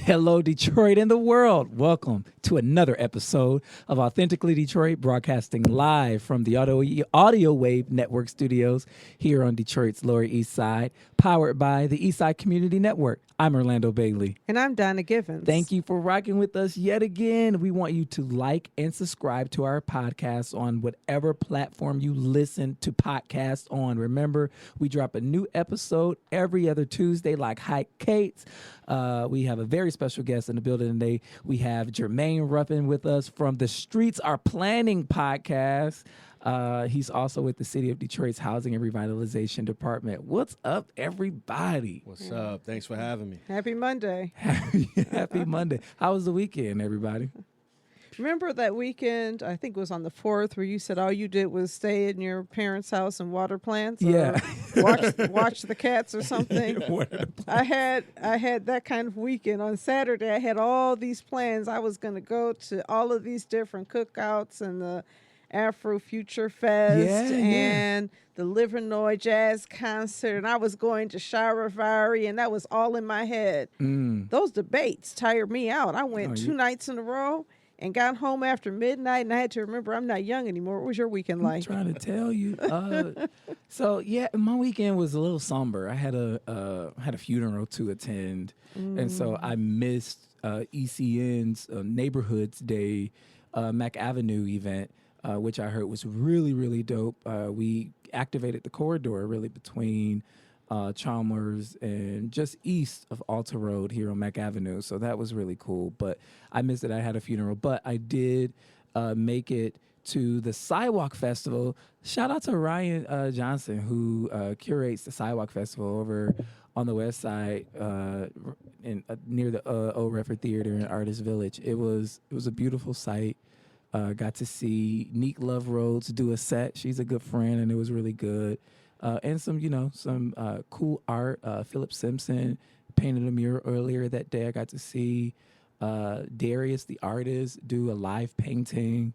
Hello, Detroit and the world. Welcome to another episode of Authentically Detroit, broadcasting live from the Audio Wave Network studios here on Detroit's Lower East Side, powered by the East Side Community Network. I'm Orlando Bailey. And I'm Donna Givens. Thank you for rocking with us yet again. We want you to like and subscribe to our podcast on whatever platform you listen to podcasts on. Remember, we drop a new episode every other Tuesday like Hike Kate's. We have a very special guest in the building today. We have Jermaine Ruffin with us from the Streets Are Planning podcast. He's also with the City of Detroit's Housing and Revitalization Department. What's up, everybody? What's up? Thanks for having me. Happy Monday. Happy Monday. How was the weekend, everybody? Remember that weekend, I think it was on the 4th, where you said all you did was stay in your parents' house and water plants? Yeah. Watch the cats or something? I had that kind of weekend. On Saturday, I had all these plans. I was going to go to all of these different cookouts and the Afro Future Fest and the Livernois Jazz Concert, and I was going to Charivari, and that was all in my head. Those debates tired me out. I went 2 nights in a row and got home after midnight, and I had to remember I'm not young anymore. What was your weekend like? I'm trying to tell you. My weekend was a little somber. I had a funeral to attend, and so I missed ECN's Neighborhoods Day Mac Avenue event, which I heard was really, really dope. We activated the corridor really between Chalmers and just east of Alta Road here on Mac Avenue. So that was really cool. But I missed it. I had a funeral. But I did make it to the Sidewalk Festival. Shout out to Ryan Johnson, who curates the Sidewalk Festival over on the west side near the Old Redford Theater in Artist Village. It was a beautiful site. Got to see Neek Love Rhodes do a set. She's a good friend, and it was really good. And some cool art. Philip Simpson painted a mural earlier that day. I got to see Darius, the artist, do a live painting,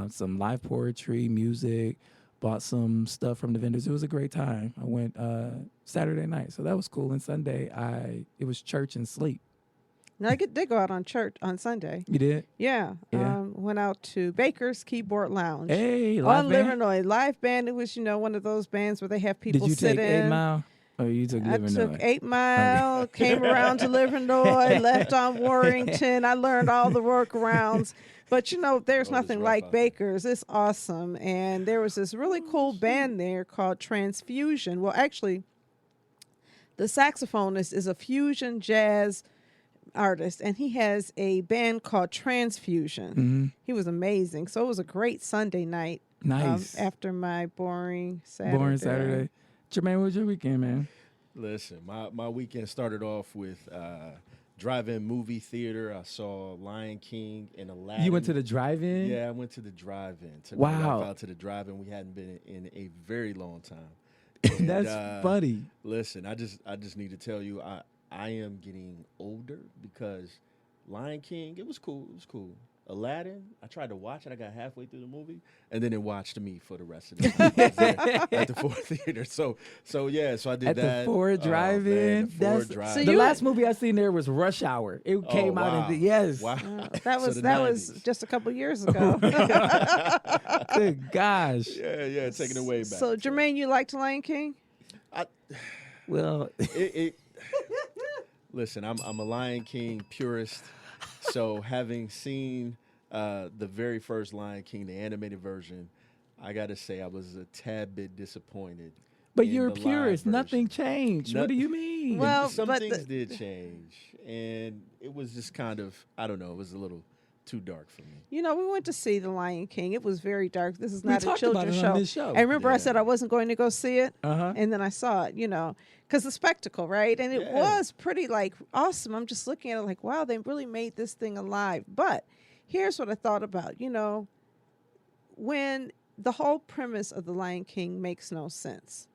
some live poetry, music, bought some stuff from the vendors. It was a great time. I went Saturday night, so that was cool. And Sunday, it was church and sleep. Now, I did go out on church on Sunday. You did? Yeah. Went out to Baker's Keyboard Lounge. Hey, live on band? Livernois. Live band. It was, one of those bands where they have people sit in. Did you take 8 Mile? Or you took Livernois? I took 8 Mile, came around to Livernois, left on Warrington. I learned all the workarounds. But, there's nothing like Baker's. It's awesome. And there was this really cool band there called Transfusion. Well, actually, the saxophonist is a fusion jazz artist, and he has a band called Transfusion. Mm-hmm. He was amazing. So it was a great Sunday night. Nice. After my boring Saturday. Jermaine, what was your weekend, man? Listen, my weekend started off with drive-in movie theater. I saw Lion King and Aladdin. You went to the drive-in? Yeah, I went to the drive-in. Took wow. my wife out to the drive-in. We hadn't been in a very long time. And, that's funny. Listen, I just need to tell you, I am getting older because Lion King, it was cool. Aladdin, I tried to watch it. I got halfway through the movie, and then it watched me for the rest of the night at the Ford Theater. So I did at that. At the Ford Drive-In? The last movie I seen there was Rush Hour. It came out in yes. Wow. That was just a couple years ago. Good gosh. Yeah, taking it way back. So, Jermaine, you liked Lion King? Listen, I'm a Lion King purist, so having seen the very first Lion King, the animated version, I got to say I was a tad bit disappointed. But you're a purist. Nothing changed. What do you mean? Well, some things did change, and it was just kind of, I don't know, it was a little too dark for me. We went to see The Lion King. It was very dark. This is not a children's show. On this show. And remember I said I wasn't going to go see it? And then I saw it, because the spectacle, right? And it was pretty, awesome. I'm just looking at it like, wow, they really made this thing alive. But here's what I thought about, when the whole premise of The Lion King makes no sense.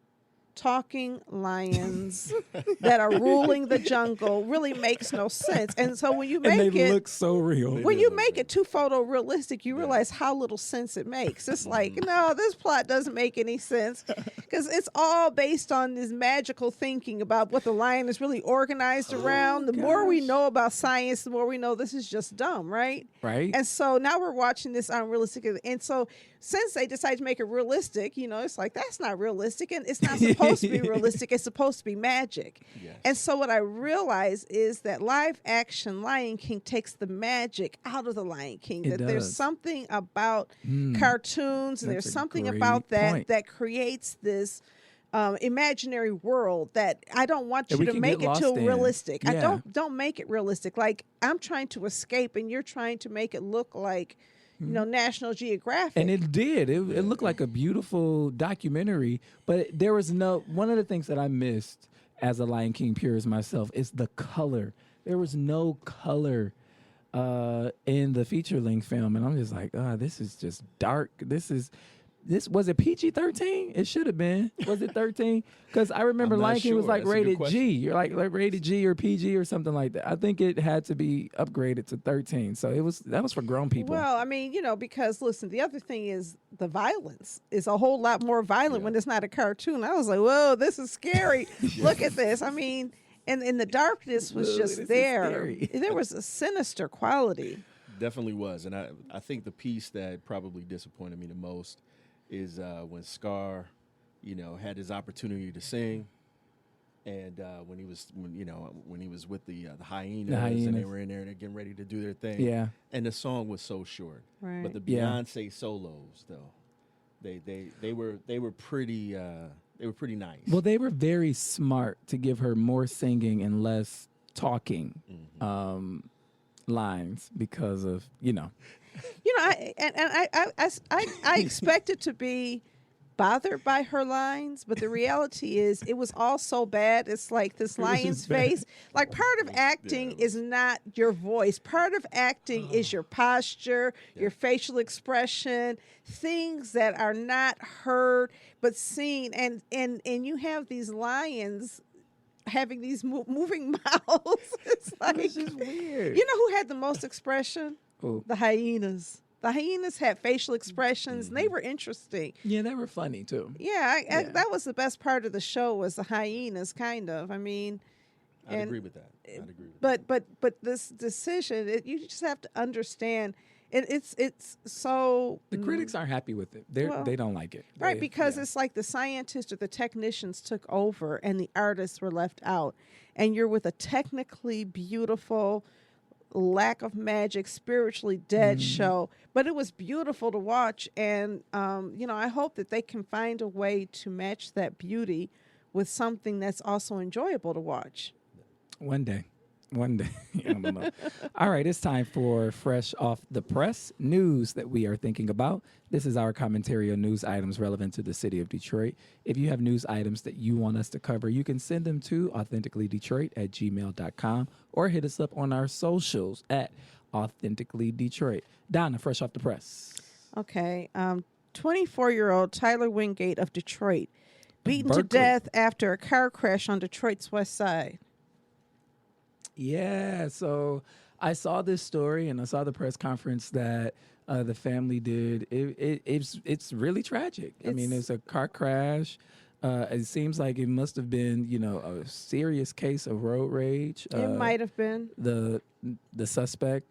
Talking lions that are ruling the jungle really makes no sense. And so when you make and they look so real. When you make it too photorealistic, you realize how little sense it makes. It's like, no, this plot doesn't make any sense. because it's all based on this magical thinking about what the lion is really organized around. The more we know about science, the more we know this is just dumb, right? Right. And so now we're watching this unrealistic. And so since they decided to make it realistic, it's like, that's not realistic. And it's not supposed to be realistic. It's supposed to be magic. Yes. And so what I realize is that live action Lion King takes the magic out of the Lion King. It That there's does. something about cartoons, and That's there's a something great about that point. that creates this imaginary world that I don't want That you we to can make get it too lost in. realistic. Yeah. Don't make it realistic. Like, I'm trying to escape, and you're trying to make it look like National Geographic. And it did. It looked like a beautiful documentary, but there was one of the things that I missed as a Lion King purist myself is the color. There was no color in the feature-length film, and I'm just like, this is just dark. This was it PG-13? It should have been. Was it 13? Because I remember I'm not Lion King was sure. like That's a good rated question. G. You're like rated G or PG or something like that. I think it had to be upgraded to 13. So that was for grown people. Well, I mean, because listen, the other thing is the violence is a whole lot more violent when it's not a cartoon. I was like, whoa, this is scary. Look at this. I mean, and the darkness was Whoa, just this is there. scary. There was a sinister quality. Definitely was. And I think the piece that probably disappointed me the most is when Scar, had his opportunity to sing, and when he was with the hyenas, and they were in there and they're getting ready to do their thing. Yeah. And the song was so short. Right. But the Yeah. Beyonce solos, though, they were pretty nice. Mm-hmm. Well, they were very smart to give her more singing and less talking lines because of I expected to be bothered by her lines, but the reality is it was all so bad. It's like this lion's just bad. face. Like, part of acting is not your voice. Part of acting is your posture, your facial expression, things that are not heard but seen. And you have these lions having these moving mouths. It's like, It's just weird. You know who had the most expression? Who? The hyenas. The hyenas had facial expressions, and they were interesting. Yeah, they were funny too. Yeah, that was the best part of the show, was the hyenas, kind of. I mean, I'd agree with that. but this decision, you just have to understand. It's so The critics aren't happy with it. They don't like it. right, because it's like the scientists or the technicians took over and the artists were left out, and you're with a technically beautiful, lack of magic, spiritually dead show, but it was beautiful to watch. And I hope that they can find a way to match that beauty with something that's also enjoyable to watch. One day. I don't know. All right, it's time for Fresh Off the Press news that we are thinking about. This is our commentary on news items relevant to the city of Detroit. If you have news items that you want us to cover, you can send them to authenticallydetroit@gmail.com or hit us up on our socials at authenticallydetroit. Donna, Fresh Off the Press. Okay. 24-year-old Tyler Wingate of Detroit beaten to Berkeley. death after a car crash on Detroit's west side. Yeah, so I saw this story and I saw the press conference that the family did. It's really tragic. I mean, it's a car crash. It seems like it must have been, a serious case of road rage. It might have been. The suspect,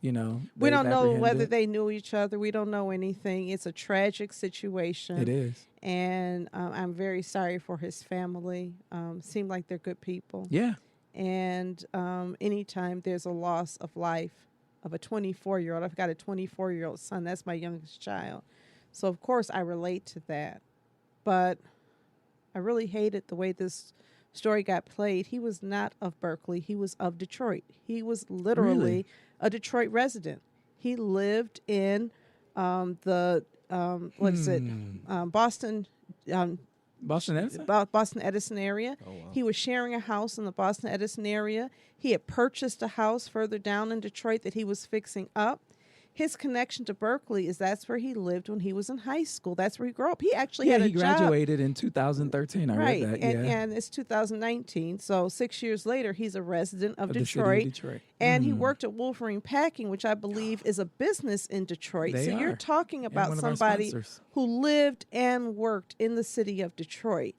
We they've don't know whether apprehended. they knew each other. We don't know anything. It's a tragic situation. It is. And I'm very sorry for his family. Seem like they're good people. Yeah. And anytime there's a loss of life of a 24-year-old, I've got a 24-year-old son. That's my youngest child. So, of course, I relate to that. But I really hated the way this story got played. He was not of Berkeley. He was of Detroit. He was literally Really? a Detroit resident. He lived in Boston, Boston Edison? Boston Edison area. Oh, wow. He was sharing a house in the Boston Edison area. He had purchased a house further down in Detroit that he was fixing up. his connection to Berkeley is that's where he lived when he was in high school. That's where he grew up. He actually had a he graduated in 2013. I right, read that. and it's 2019. So 6 years later, he's a resident of The Detroit. city of Detroit. And he worked at Wolverine Packing, which I believe is a business in Detroit. They so you're are. talking And about one of our somebody sponsors. who lived and worked in the city of Detroit.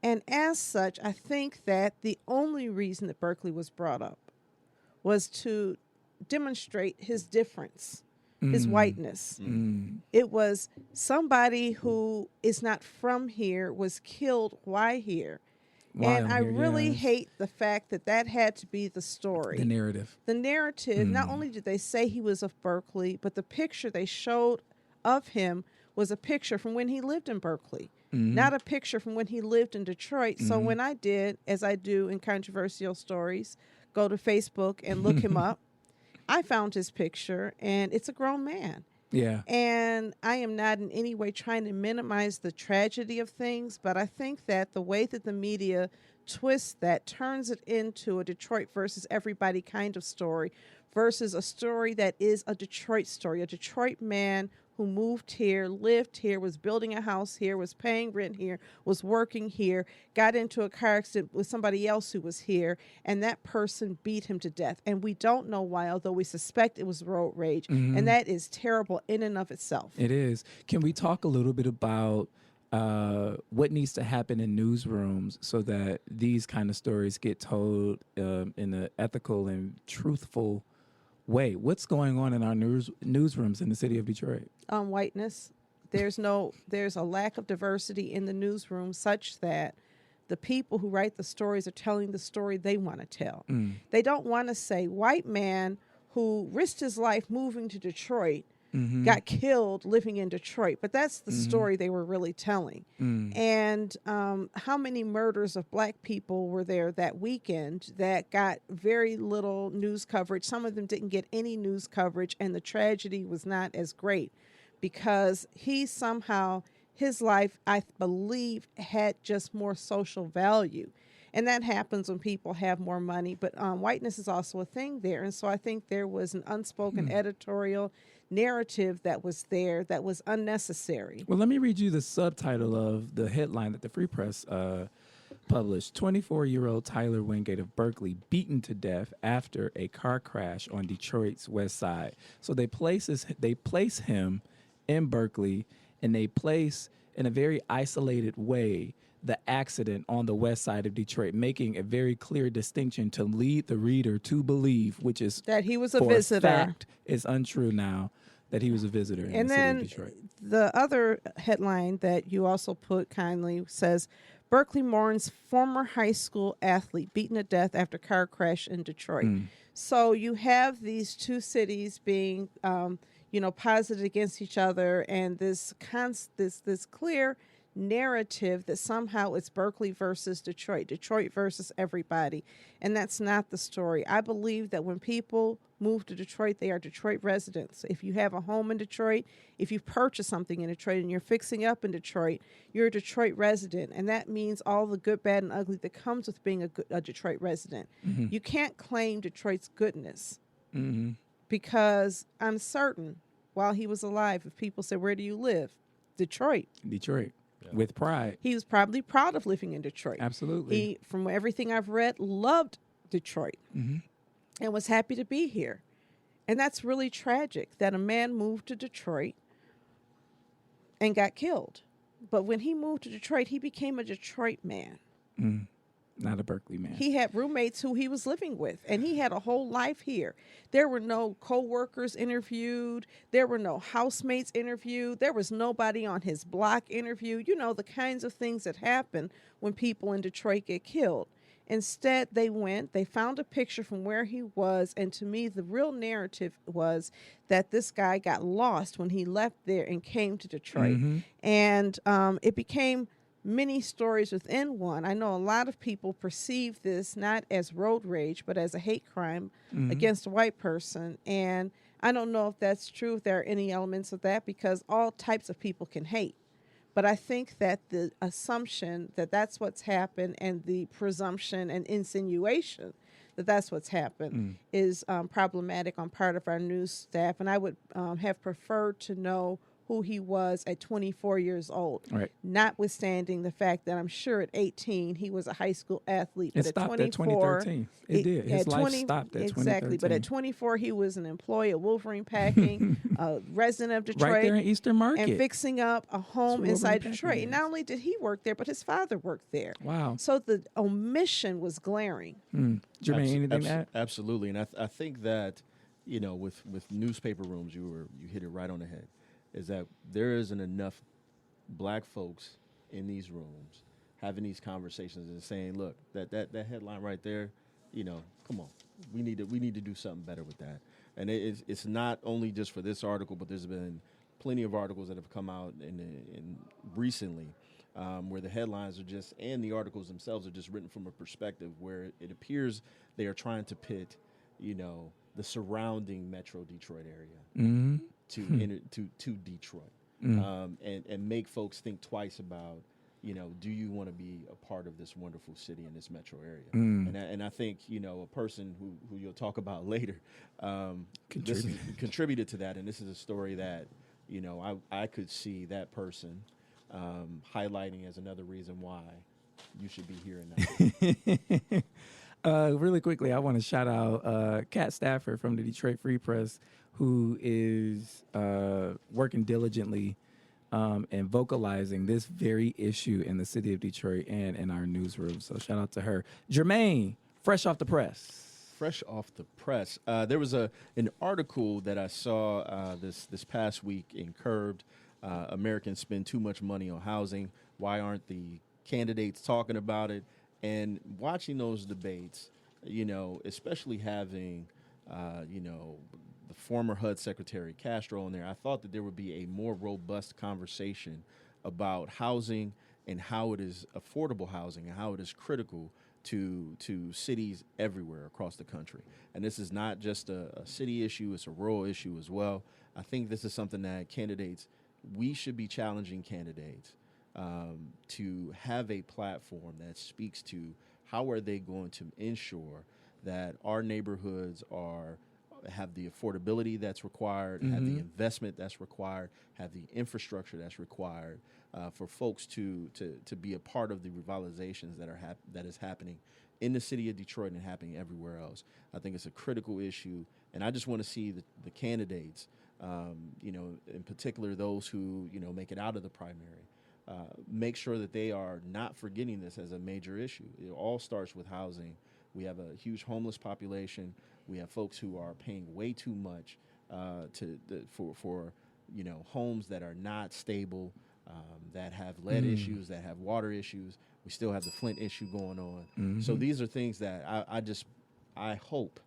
And as such, I think that the only reason that Berkeley was brought up was to demonstrate his difference, his whiteness. It was somebody who is not from here was killed. Why here? Why and I'm I here, really yes. hate the fact that that had to be the story. The narrative. The narrative, not only did they say he was of Berkeley, but the picture they showed of him was a picture from when he lived in Berkeley, not a picture from when he lived in Detroit. So when I did, as I do in controversial stories, go to Facebook and look him up, I found his picture, and it's a grown man. Yeah. And I am not in any way trying to minimize the tragedy of things, but I think that the way that the media twists that turns it into a Detroit versus everybody kind of story versus a story that is a Detroit story, a Detroit man who moved here, lived here, was building a house here, was paying rent here, was working here, got into a car accident with somebody else who was here, and that person beat him to death. And we don't know why, although we suspect it was road rage. And that is terrible in and of itself. It is. Can we talk a little bit about what needs to happen in newsrooms so that these kind of stories get told in an ethical and truthful way? What's going on in our newsrooms in the city of Detroit? Whiteness. There's a lack of diversity in the newsroom such that the people who write the stories are telling the story they want to tell. They don't want to say white man who risked his life moving to Detroit got killed living in Detroit. But that's the story they were really telling. And how many murders of black people were there that weekend that got very little news coverage? Some of them didn't get any news coverage, and the tragedy was not as great because he somehow, his life, I believe, had just more social value. And that happens when people have more money. But whiteness is also a thing there. And so I think there was an unspoken editorial narrative that was there that was unnecessary. Well, let me read you the subtitle of the headline that the Free Press published. 24-year-old Tyler Wingate of Berkeley beaten to death after a car crash on Detroit's west side. So they place him in Berkeley, and they place in a very isolated way the accident on the west side of Detroit, making a very clear distinction to lead the reader to believe, which is That he was a for visitor. fact is untrue now, that he was a visitor in And the city then of Detroit. the other headline that you also put kindly says, Berkeley mourns former high school athlete beaten to death after car crash in Detroit. So you have these two cities being, posited against each other, and this clear narrative that somehow it's Berkeley versus Detroit versus everybody. And that's not the story. I believe that when people move to Detroit, they are Detroit residents. If you have a home in Detroit, if you purchase something in Detroit and you're fixing up in Detroit, you're a Detroit resident. And that means all the good, bad, and ugly that comes with being a Detroit resident. You can't claim Detroit's goodness because I'm certain while he was alive, if people said, where do you live? Detroit. With pride. He was probably proud of living in Detroit. Absolutely. He, from everything I've read, loved Detroit and was happy to be here. And that's really tragic that a man moved to Detroit and got killed. But when he moved to Detroit, he became a Detroit man. Not a Berkeley man. He had roommates who he was living with, and he had a whole life here. There were no co-workers interviewed. There were no housemates interviewed. There was nobody on his block interviewed. You know, the kinds of things that happen when people in Detroit get killed. Instead, they found a picture from where he was, and to me, the real narrative was that this guy got lost when he left there and came to Detroit. And it became many stories within one. I know a lot of people perceive this not as road rage, but as a hate crime against a white person. And I don't know if that's true, if there are any elements of that, because all types of people can hate. But I think that the assumption that that's what's happened and the presumption and insinuation that's what's happened is problematic on part of our news staff. And I would have preferred to know who he was at 24 years old, Right. notwithstanding the fact that I'm sure at 18 he was a high school athlete. It But stopped at at 24, 2013. It did. His at life 20 stopped at exactly. But at 2013. 24, he was an employee at Wolverine Packing, a resident of Detroit, Right there in Eastern Market. and fixing up a home Wolverine inside Packing Detroit. And not is. only did he work there, but his father worked there. Wow. So the omission was glaring. Jermaine, anything to add? Absolutely, and I think that, you know, with newspaper rooms, you hit it right on the head. Is that there isn't enough black folks in these rooms having these conversations and saying, look, that headline right there, you know, come on, we need to do something better with that. And it's not only just for this article, but there's been plenty of articles that have come out in recently where the headlines are just, and the articles themselves are just written from a perspective where it appears they are trying to pit, you know, the surrounding Metro Detroit area to Detroit, and make folks think twice about, you know, do you want to be a part of this wonderful city in this metro area? And I think, you know, a person who you'll talk about later contributed to that, and this is a story that, you know, I could see that person highlighting as another reason why you should be hearing that. Really quickly, I want to shout out Kat Stafford from the Detroit Free Press, who is working diligently and vocalizing this very issue in the city of Detroit and in our newsroom. So shout out to her. Jermaine, fresh off the press. Fresh off the press, there was an article that I saw this past week in Curbed. Americans spend too much money on housing. Why aren't the candidates talking about it? And watching those debates, you know, especially having, you know, the former HUD Secretary Castro in there, I thought that there would be a more robust conversation about housing and how it is affordable housing and how it is critical to cities everywhere across the country. And this is not just a city issue, it's a rural issue as well. I think this is something that we should be challenging candidates to have a platform that speaks to how are they going to ensure that our neighborhoods have the affordability that's required, have the investment that's required, have the infrastructure that's required for folks to be a part of the revitalizations that is happening in the city of Detroit and happening everywhere else. I think it's a critical issue, and I just want to see the candidates, you know, in particular those who, you know, make it out of the primary, make sure that they are not forgetting this as a major issue. It all starts with housing. We have a huge homeless population. We have folks who are paying way too much for you know, homes that are not stable, that have lead issues, that have water issues. We still have the Flint issue going on. So these are things that I hope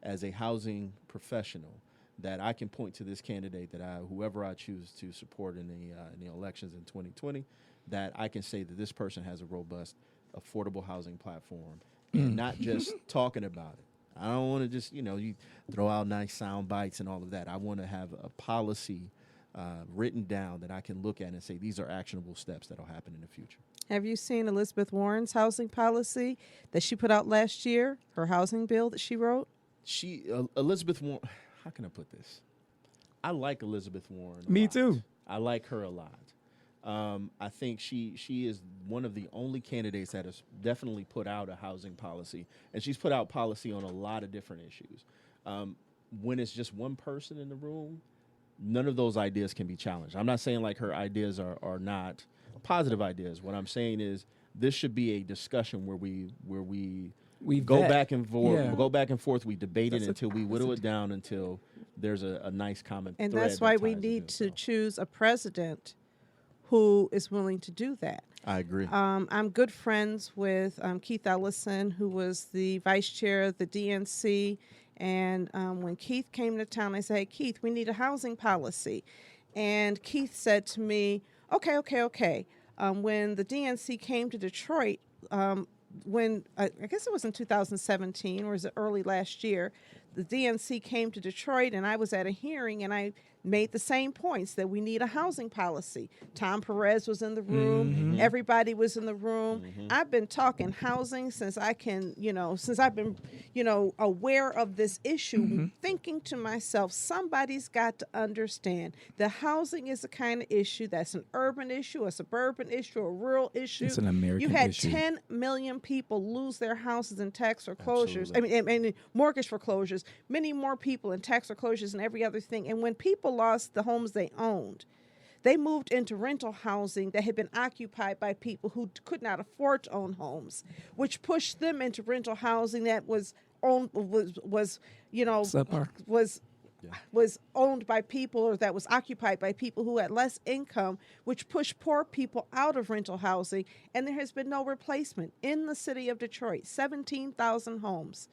as a housing professional that I can point to this candidate whoever I choose to support in the elections in 2020, that I can say that this person has a robust, affordable housing platform, and not just talking about it. I don't want to just, you know, you throw out nice sound bites and all of that. I want to have a policy written down that I can look at and say these are actionable steps that will happen in the future. Have you seen Elizabeth Warren's housing policy that she put out last year, her housing bill that she wrote? Elizabeth Warren, how can I put this? I like Elizabeth Warren. Me too. I like her a lot. I think she is one of the only candidates that has definitely put out a housing policy, and she's put out policy on a lot of different issues. When it's just one person in the room, none of those ideas can be challenged. I'm not saying like her ideas are not positive ideas. What I'm saying is this should be a discussion where we go back and forth. Yeah. Go back and forth. We debate it until we whittle it down until there's a nice common thread. And that's why we need to choose a president who is willing to do that. I agree. I'm good friends with Keith Ellison, who was the vice chair of the DNC. And when Keith came to town, I said, hey, Keith, we need a housing policy. And Keith said to me, okay. When the DNC came to Detroit, when I guess it was in 2017 or was it early last year, the DNC came to Detroit and I was at a hearing and I made the same points that we need a housing policy. Tom Perez was in the room. Everybody was in the room. I've been talking housing since I've been, aware of this issue, thinking to myself, somebody's got to understand that housing is the kind of issue that's an urban issue, a suburban issue, a rural issue. It's an American You had issue. 10 million people lose their houses in tax foreclosures. And mortgage foreclosures. Many more people in tax foreclosures and every other thing. And when people lost the homes they owned, they moved into rental housing that had been occupied by people who could not afford to own homes, which pushed them into rental housing that was owned was owned by people, or that was occupied by people who had less income, which pushed poor people out of rental housing. And there has been no replacement. In the city of Detroit, 17,000 homes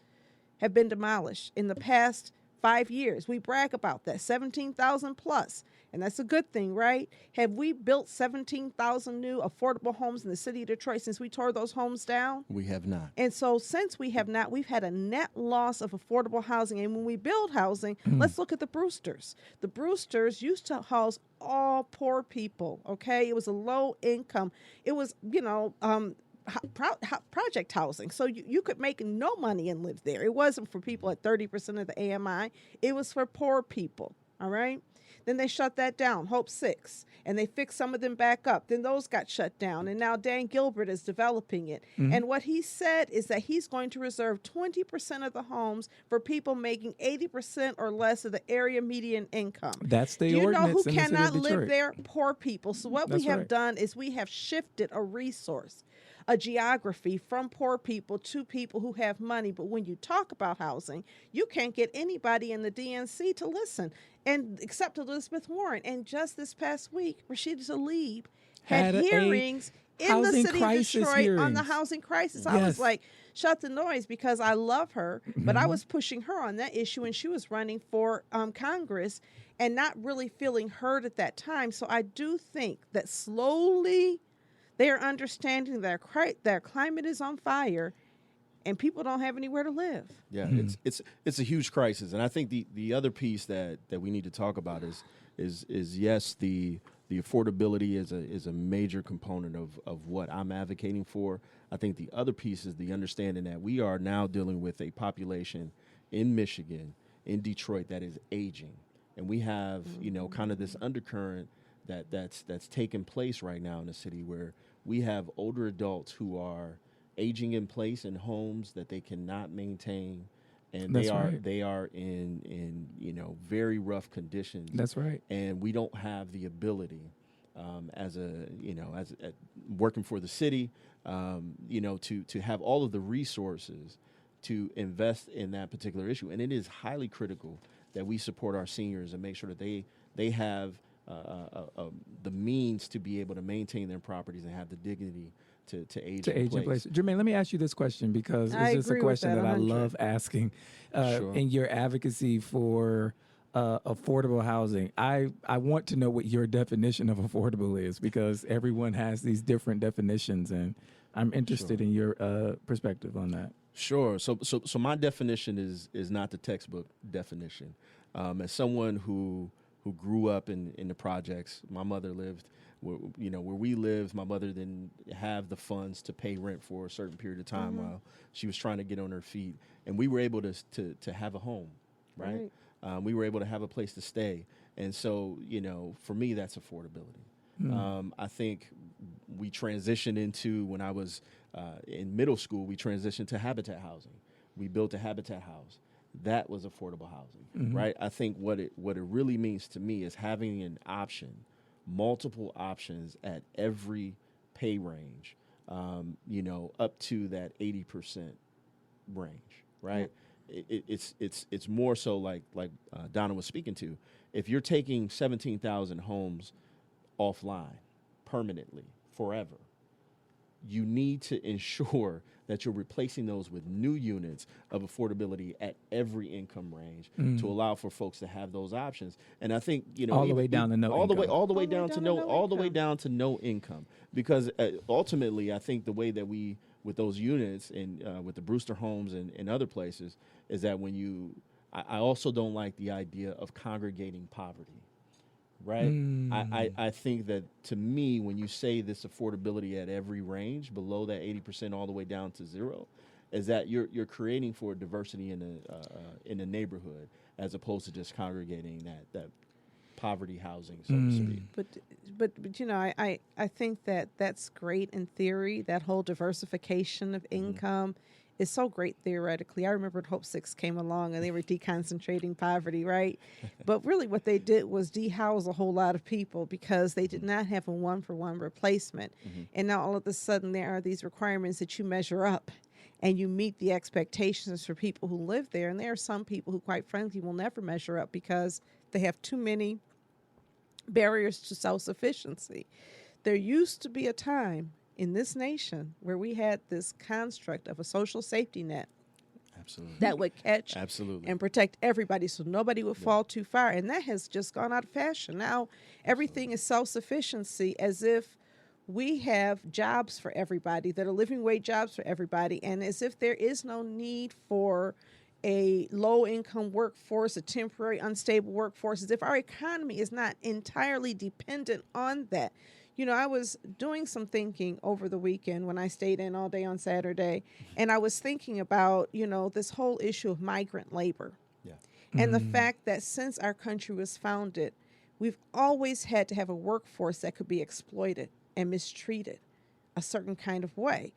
have been demolished in the past 5 years. We brag about that, 17,000 plus. And that's a good thing, right? Have we built 17,000 new affordable homes in the city of Detroit since we tore those homes down? We have not. And so since we have not, we've had a net loss of affordable housing. And when we build housing, let's look at the Brewsters. The Brewsters used to house all poor people, okay? It was a low income. It was, project housing. So you could make no money and live there. It wasn't for people at 30% of the AMI. It was for poor people, all right? Then they shut that down, Hope 6, and they fixed some of them back up. Then those got shut down, and now Dan Gilbert is developing it. And what he said is that he's going to reserve 20% of the homes for people making 80% or less of the area median income. That's the Do you know ordinance who in the city of cannot live Detroit. there? Poor people. So what That's we have right. done is we have shifted a resource, a geography from poor people to people who have money. But when you talk about housing, you can't get anybody in the DNC to listen, and except Elizabeth Warren. And just this past week, Rashida Tlaib had hearings in the city of Detroit on the housing crisis. I was like, shut the noise, because I love her, but I was pushing her on that issue, and she was running for Congress and not really feeling heard at that time. So I do think that slowly they are understanding their climate is on fire, and people don't have anywhere to live. Yeah, it's a huge crisis, and I think the other piece that we need to talk about is yes, the affordability is a major component of what I'm advocating for. I think the other piece is the understanding that we are now dealing with a population in Michigan, in Detroit, that is aging, and we have kind of this undercurrent that's taking place right now in the city, where we have older adults who are aging in place in homes that they cannot maintain, and they are in very rough conditions. That's right. And we don't have the ability, as working for the city, to have all of the resources to invest in that particular issue. And it is highly critical that we support our seniors and make sure that they have the means to be able to maintain their properties and have the dignity to age in place. Jermaine, let me ask you this question, because it's just a question that I love asking. Sure. In your advocacy for affordable housing, I want to know what your definition of affordable is, because everyone has these different definitions, and I'm interested in your perspective on that. Sure. So my definition is not the textbook definition. As someone who grew up in the projects, my mother lived where we lived. My mother didn't have the funds to pay rent for a certain period of time while she was trying to get on her feet, and we were able to have a home, right? We were able to have a place to stay, and so for me, that's affordability. I think we transitioned into, when I was in middle school, we transitioned to habitat housing. We built a habitat house. That was affordable housing, right? I think what it really means to me is having an option, multiple options at every pay range, up to that 80% range, right? It's more so like Donna was speaking to. If you're taking 17,000 homes offline permanently, forever, you need to ensure that you're replacing those with new units of affordability at every income range to allow for folks to have those options. And I think all the way down to no income. all the way down to no income, because ultimately, I think the way that we, with those units and with the Brewster homes and other places, is that I also don't like the idea of congregating poverty. right? I think that, to me, when you say this affordability at every range, below that 80% all the way down to zero, is that you're creating for diversity in the neighborhood, as opposed to just congregating that poverty housing, so to speak. But I think that that's great in theory. That whole diversification of income is so great theoretically. I remember when Hope 6 came along and they were deconcentrating poverty, right? But really what they did was dehouse a whole lot of people because they did not have a one-for-one replacement. And now all of a sudden there are these requirements that you measure up and you meet the expectations for people who live there. And there are some people who, quite frankly, will never measure up because they have too many barriers to self-sufficiency. There used to be a time in this nation where we had this construct of a social safety net that would catch and protect everybody so nobody would fall too far. And that has just gone out of fashion. Now everything is self-sufficiency, as if we have jobs for everybody that are living wage jobs for everybody, and as if there is no need for a low-income workforce, a temporary, unstable workforce, as if our economy is not entirely dependent on that. I was doing some thinking over the weekend when I stayed in all day on Saturday, and I was thinking about, this whole issue of migrant labor. Yeah. And the fact that since our country was founded, we've always had to have a workforce that could be exploited and mistreated a certain kind of way.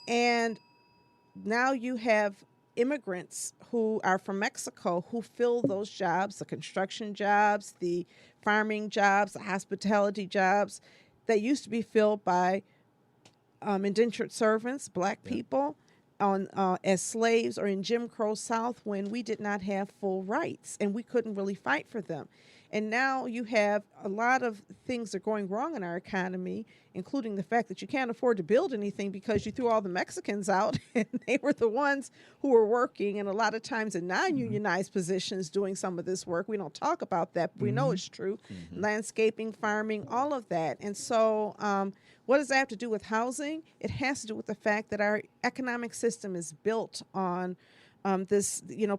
And now you have immigrants who are from Mexico who fill those jobs, the construction jobs, the farming jobs, the hospitality jobs that used to be filled by indentured servants, black people, as slaves or in Jim Crow South, when we did not have full rights and we couldn't really fight for them. And now you have a lot of things that are going wrong in our economy, including the fact that you can't afford to build anything because you threw all the Mexicans out and they were the ones who were working, and a lot of times in non-unionized positions doing some of this work. We don't talk about that, but we know it's true. Landscaping, farming, all of that. And so what does that have to do with housing? It has to do with the fact that our economic system is built on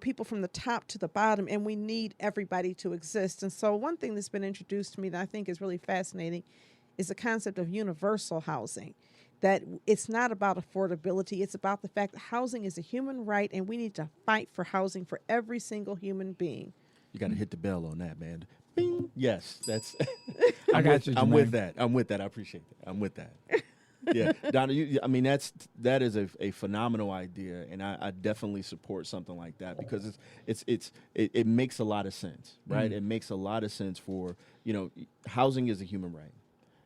people from the top to the bottom, and we need everybody to exist. And so one thing that's been introduced to me that I think is really fascinating is the concept of universal housing, that it's not about affordability. It's about the fact that housing is a human right, and we need to fight for housing for every single human being. You got to hit the bell on that, man. Bing. Yes, that's. I got you, Jermaine. I'm with that. I appreciate that. I'm with that. Yeah, Donna, that is a phenomenal idea, and I definitely support something like that because it makes a lot of sense, right? It makes a lot of sense for, housing is a human right,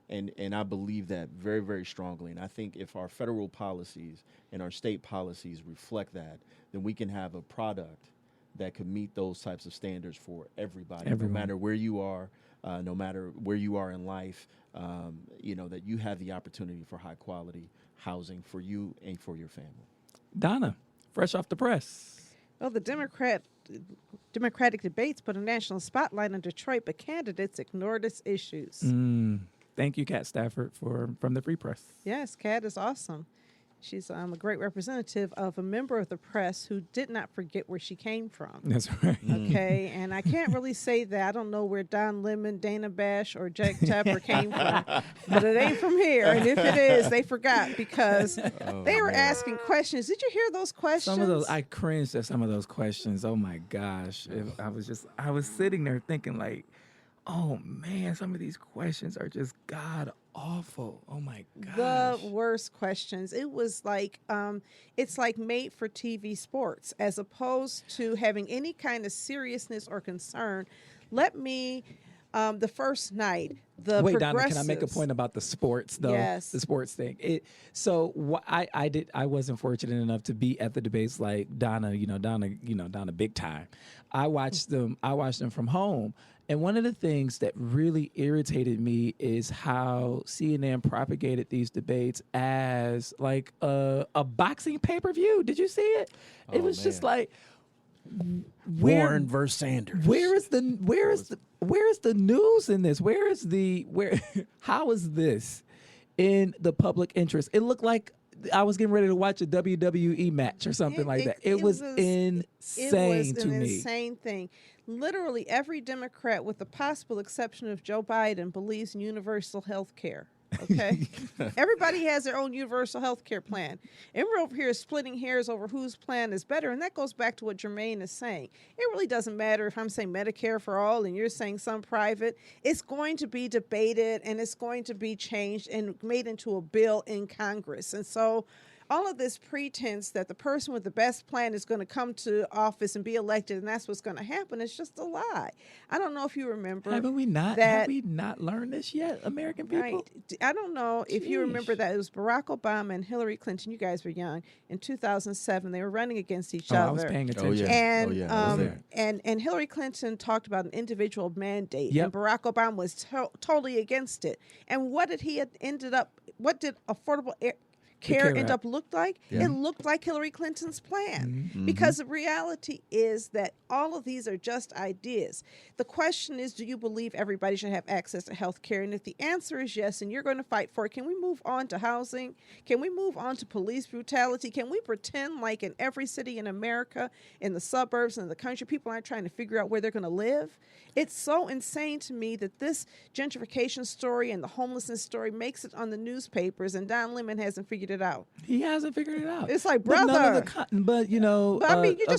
and I believe that very, very strongly. And I think if our federal policies and our state policies reflect that, then we can have a product that could meet those types of standards for everybody, no matter where you are, no matter where you are in life. That you have the opportunity for high quality housing for you and for your family. Donna, fresh off the press. Well, the Democratic debates put a national spotlight on Detroit, but candidates ignored its issues. Thank you, Kat Stafford, from the Free Press. Yes, Kat is awesome. She's a great representative of a member of the press who did not forget where she came from. That's right. Okay, and I can't really say that. I don't know where Don Lemon, Dana Bash, or Jack Tapper came from, but it ain't from here. And if it is, they forgot because they were asking questions. Did you hear those questions? Some of those, I cringed at some of those questions. Oh my gosh. I was sitting there thinking like, oh man, some of these questions are just god awful. Oh my gosh. The worst questions. It was like, it's like made for TV sports, as opposed to having any kind of seriousness or concern. Let me, the first night, Wait, Donna, can I make a point about the sports though? Yes. The sports thing. I wasn't fortunate enough to be at the debates like Donna, Donna big time. I watched them from home. And one of the things that really irritated me is how CNN propagated these debates as like a boxing pay-per-view. Did you see it? It was just like Warren versus Sanders. Where is the news in this? How is this in the public interest? It looked like I was getting ready to watch a WWE match or something like that. It was insane it was to an me. insane thing. Literally every Democrat, with the possible exception of Joe Biden, believes in universal health care. Okay? Everybody has their own universal health care plan. And we're over here splitting hairs over whose plan is better. And that goes back to what Jermaine is saying. It really doesn't matter if I'm saying Medicare for all and you're saying some private. It's going to be debated and it's going to be changed and made into a bill in Congress. And so all of this pretense that the person with the best plan is going to come to office and be elected and that's what's going to happen is just a lie. I don't know if you remember. Have we not learned this yet, American people? Right. I don't know if you remember that it was Barack Obama and Hillary Clinton. You guys were young. In 2007, they were running against each other. I was paying attention. And Hillary Clinton talked about an individual mandate, Yep. and Barack Obama was totally against it. And what did what did affordable care end up looked like? Yeah. It looked like Hillary Clinton's plan. Mm-hmm. Because the reality is that all of these are just ideas. The question is, do you believe everybody should have access to health care? And if the answer is yes, and you're going to fight for it, can we move on to housing? Can we move on to police brutality? Can we pretend like in every city in America, in the suburbs and the country, people aren't trying to figure out where they're going to live? It's so insane to me that this gentrification story and the homelessness story makes it on the newspapers, and Don Lemon hasn't figured it out. He hasn't figured it out. It's like, But brother.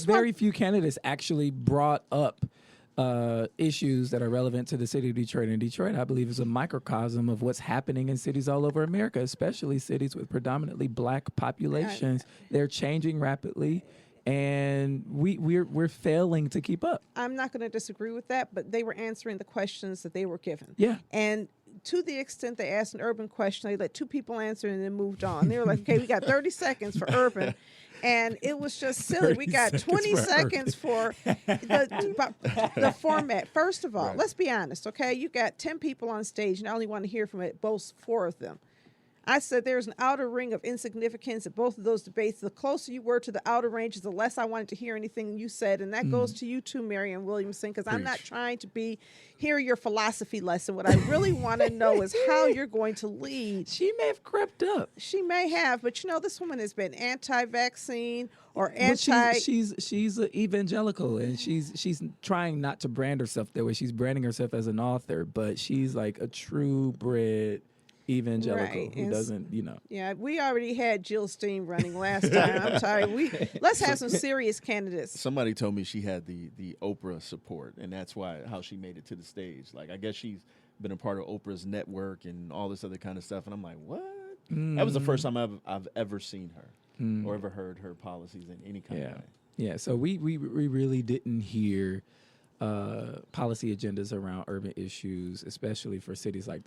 Very few candidates actually brought up issues that are relevant to the city of Detroit. And Detroit, I believe, is a microcosm of what's happening in cities all over America, especially cities with predominantly black populations. They're changing rapidly, and we're failing to keep up. I'm not going to disagree with that, but they were answering the questions that they were given. Yeah. And to the extent they asked an urban question, they let two people answer and then moved on. They were like, okay, we got 30 seconds for urban. And it was just silly. We got 20 seconds for the format. First of all, let's be honest, okay? You got 10 people on stage, and I only want to hear from both 4 of them. I said there's an outer ring of insignificance at both of those debates. The closer you were to the outer ranges, the less I wanted to hear anything you said. And that goes to you too, Marianne Williamson, because I'm not trying to hear your philosophy lesson. What I really want to know is how you're going to lead. She may have crept up. She may have, but this woman has been anti-vaccine or She's an evangelical, and she's trying not to brand herself that way. She's branding herself as an author, but she's like a true bred evangelical who doesn't, Yeah, we already had Jill Stein running last time. I'm sorry. Let's have some serious candidates. Somebody told me she had the Oprah support, and that's how she made it to the stage. Like, I guess she's been a part of Oprah's network and all this other kind of stuff. And I'm like, what? That was the first time I've ever seen her or ever heard her policies in any kind of way. Yeah, so we really didn't hear policy agendas around urban issues, especially for cities like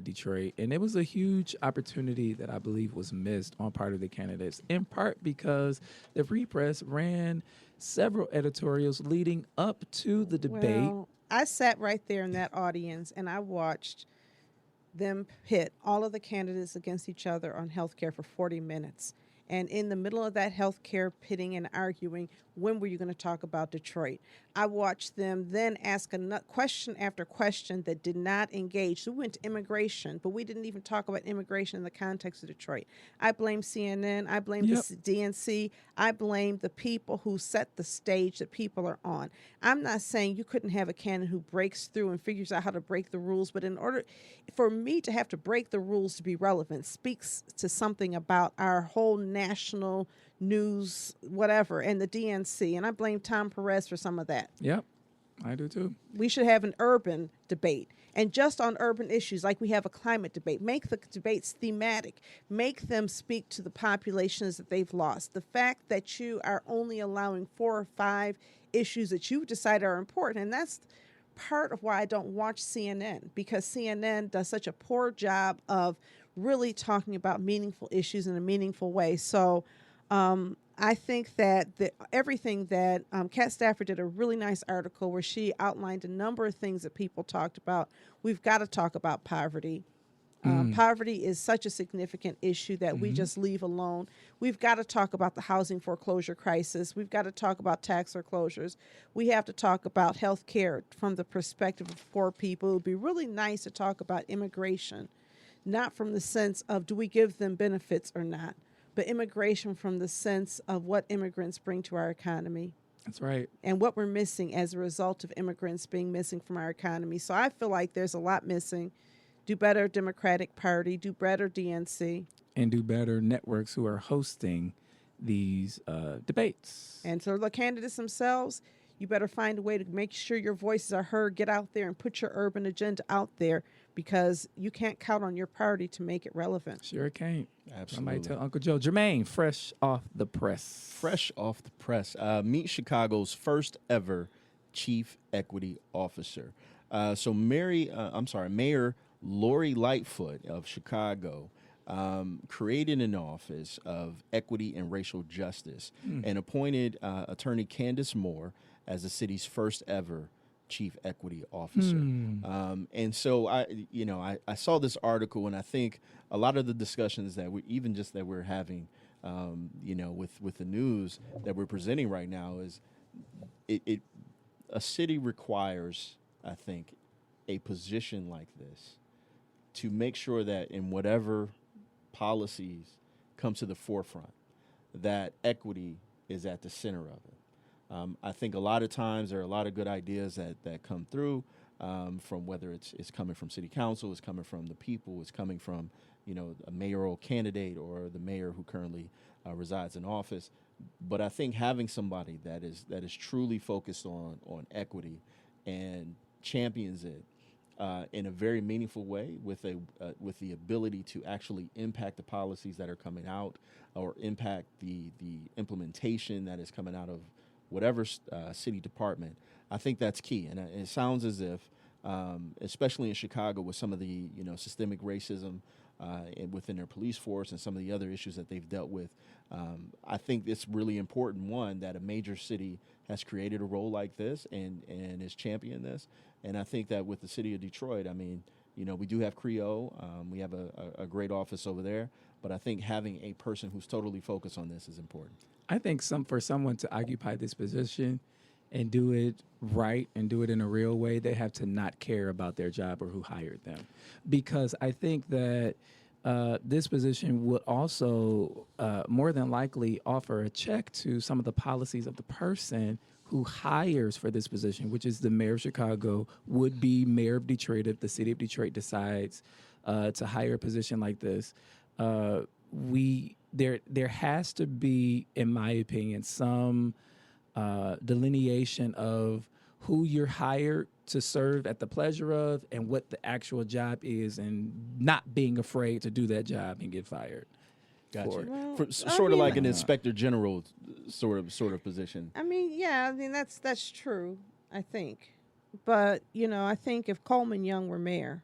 Detroit. And it was a huge opportunity that I believe was missed on part of the candidates, in part because the Free Press ran several editorials leading up to the debate. Well, I sat right there in that audience and I watched them pit all of the candidates against each other on healthcare for 40 minutes. And in the middle of that healthcare pitting and arguing, when were you going to talk about Detroit? I watched them then ask question after question that did not engage. So we went to immigration, but we didn't even talk about immigration in the context of Detroit. I blame CNN. I blame the DNC. I blame the people who set the stage that people are on. I'm not saying you couldn't have a candidate who breaks through and figures out how to break the rules, but in order for me to have to break the rules to be relevant speaks to something about our whole national news, whatever, and the DNC. And I blame Tom Perez for some of that. Yep, I do too. We should have an urban debate. And just on urban issues, like we have a climate debate, make the debates thematic. Make them speak to the populations that they've lost. The fact that you are only allowing 4 or 5 issues that you decide are important, and that's part of why I don't watch CNN, because CNN does such a poor job of really talking about meaningful issues in a meaningful way. So I think that everything that Kat Stafford did a really nice article where she outlined a number of things that people talked about. We've got to talk about poverty. Poverty is such a significant issue that we just leave alone. We've got to talk about the housing foreclosure crisis. We've got to talk about tax foreclosures. We have to talk about health care from the perspective of poor people. It would be really nice to talk about immigration, not from the sense of do we give them benefits or not, but immigration from the sense of what immigrants bring to our economy. That's right. And what we're missing as a result of immigrants being missing from our economy. So I feel like there's a lot missing. Do better, Democratic Party. Do better, DNC. And do better, networks who are hosting these debates. And so the candidates themselves, you better find a way to make sure your voices are heard. Get out there and put your urban agenda out there, because you can't count on your party to make it relevant. Sure can't. Absolutely. Somebody tell Uncle Joe. Jermaine, fresh off the press. Fresh off the press. Meet Chicago's first ever chief equity officer. So Mayor Lori Lightfoot of Chicago created an office of equity and racial justice and appointed attorney Candace Moore as the city's first ever chief equity officer. And so I saw this article, and I think a lot of the discussions that we're having, with the news that we're presenting right now is a city requires, I think, a position like this to make sure that in whatever policies come to the forefront, that equity is at the center of it. I think a lot of times there are a lot of good ideas that come through from whether it's coming from city council, it's coming from the people, it's coming from a mayoral candidate or the mayor who currently resides in office. But I think having somebody that is truly focused on equity and champions it in a very meaningful way with the ability to actually impact the policies that are coming out or impact the implementation that is coming out of whatever city department, I think that's key. And it sounds as if, especially in Chicago with some of the systemic racism within their police force and some of the other issues that they've dealt with, I think it's really important, one, that a major city has created a role like this and is championing this. And I think that with the city of Detroit, we do have Creole. We have a great office over there. But I think having a person who's totally focused on this is important. I think for someone to occupy this position and do it right and do it in a real way, they have to not care about their job or who hired them. Because I think that this position would also more than likely offer a check to some of the policies of the person who hires for this position, which is the mayor of Chicago, would be mayor of Detroit if the city of Detroit decides to hire a position like this. There has to be, in my opinion, some delineation of who you're hired to serve at the pleasure of and what the actual job is, and not being afraid to do that job and get fired. Gotcha. Sort of like an inspector general sort of position. That's true, I think. But, I think if Coleman Young were mayor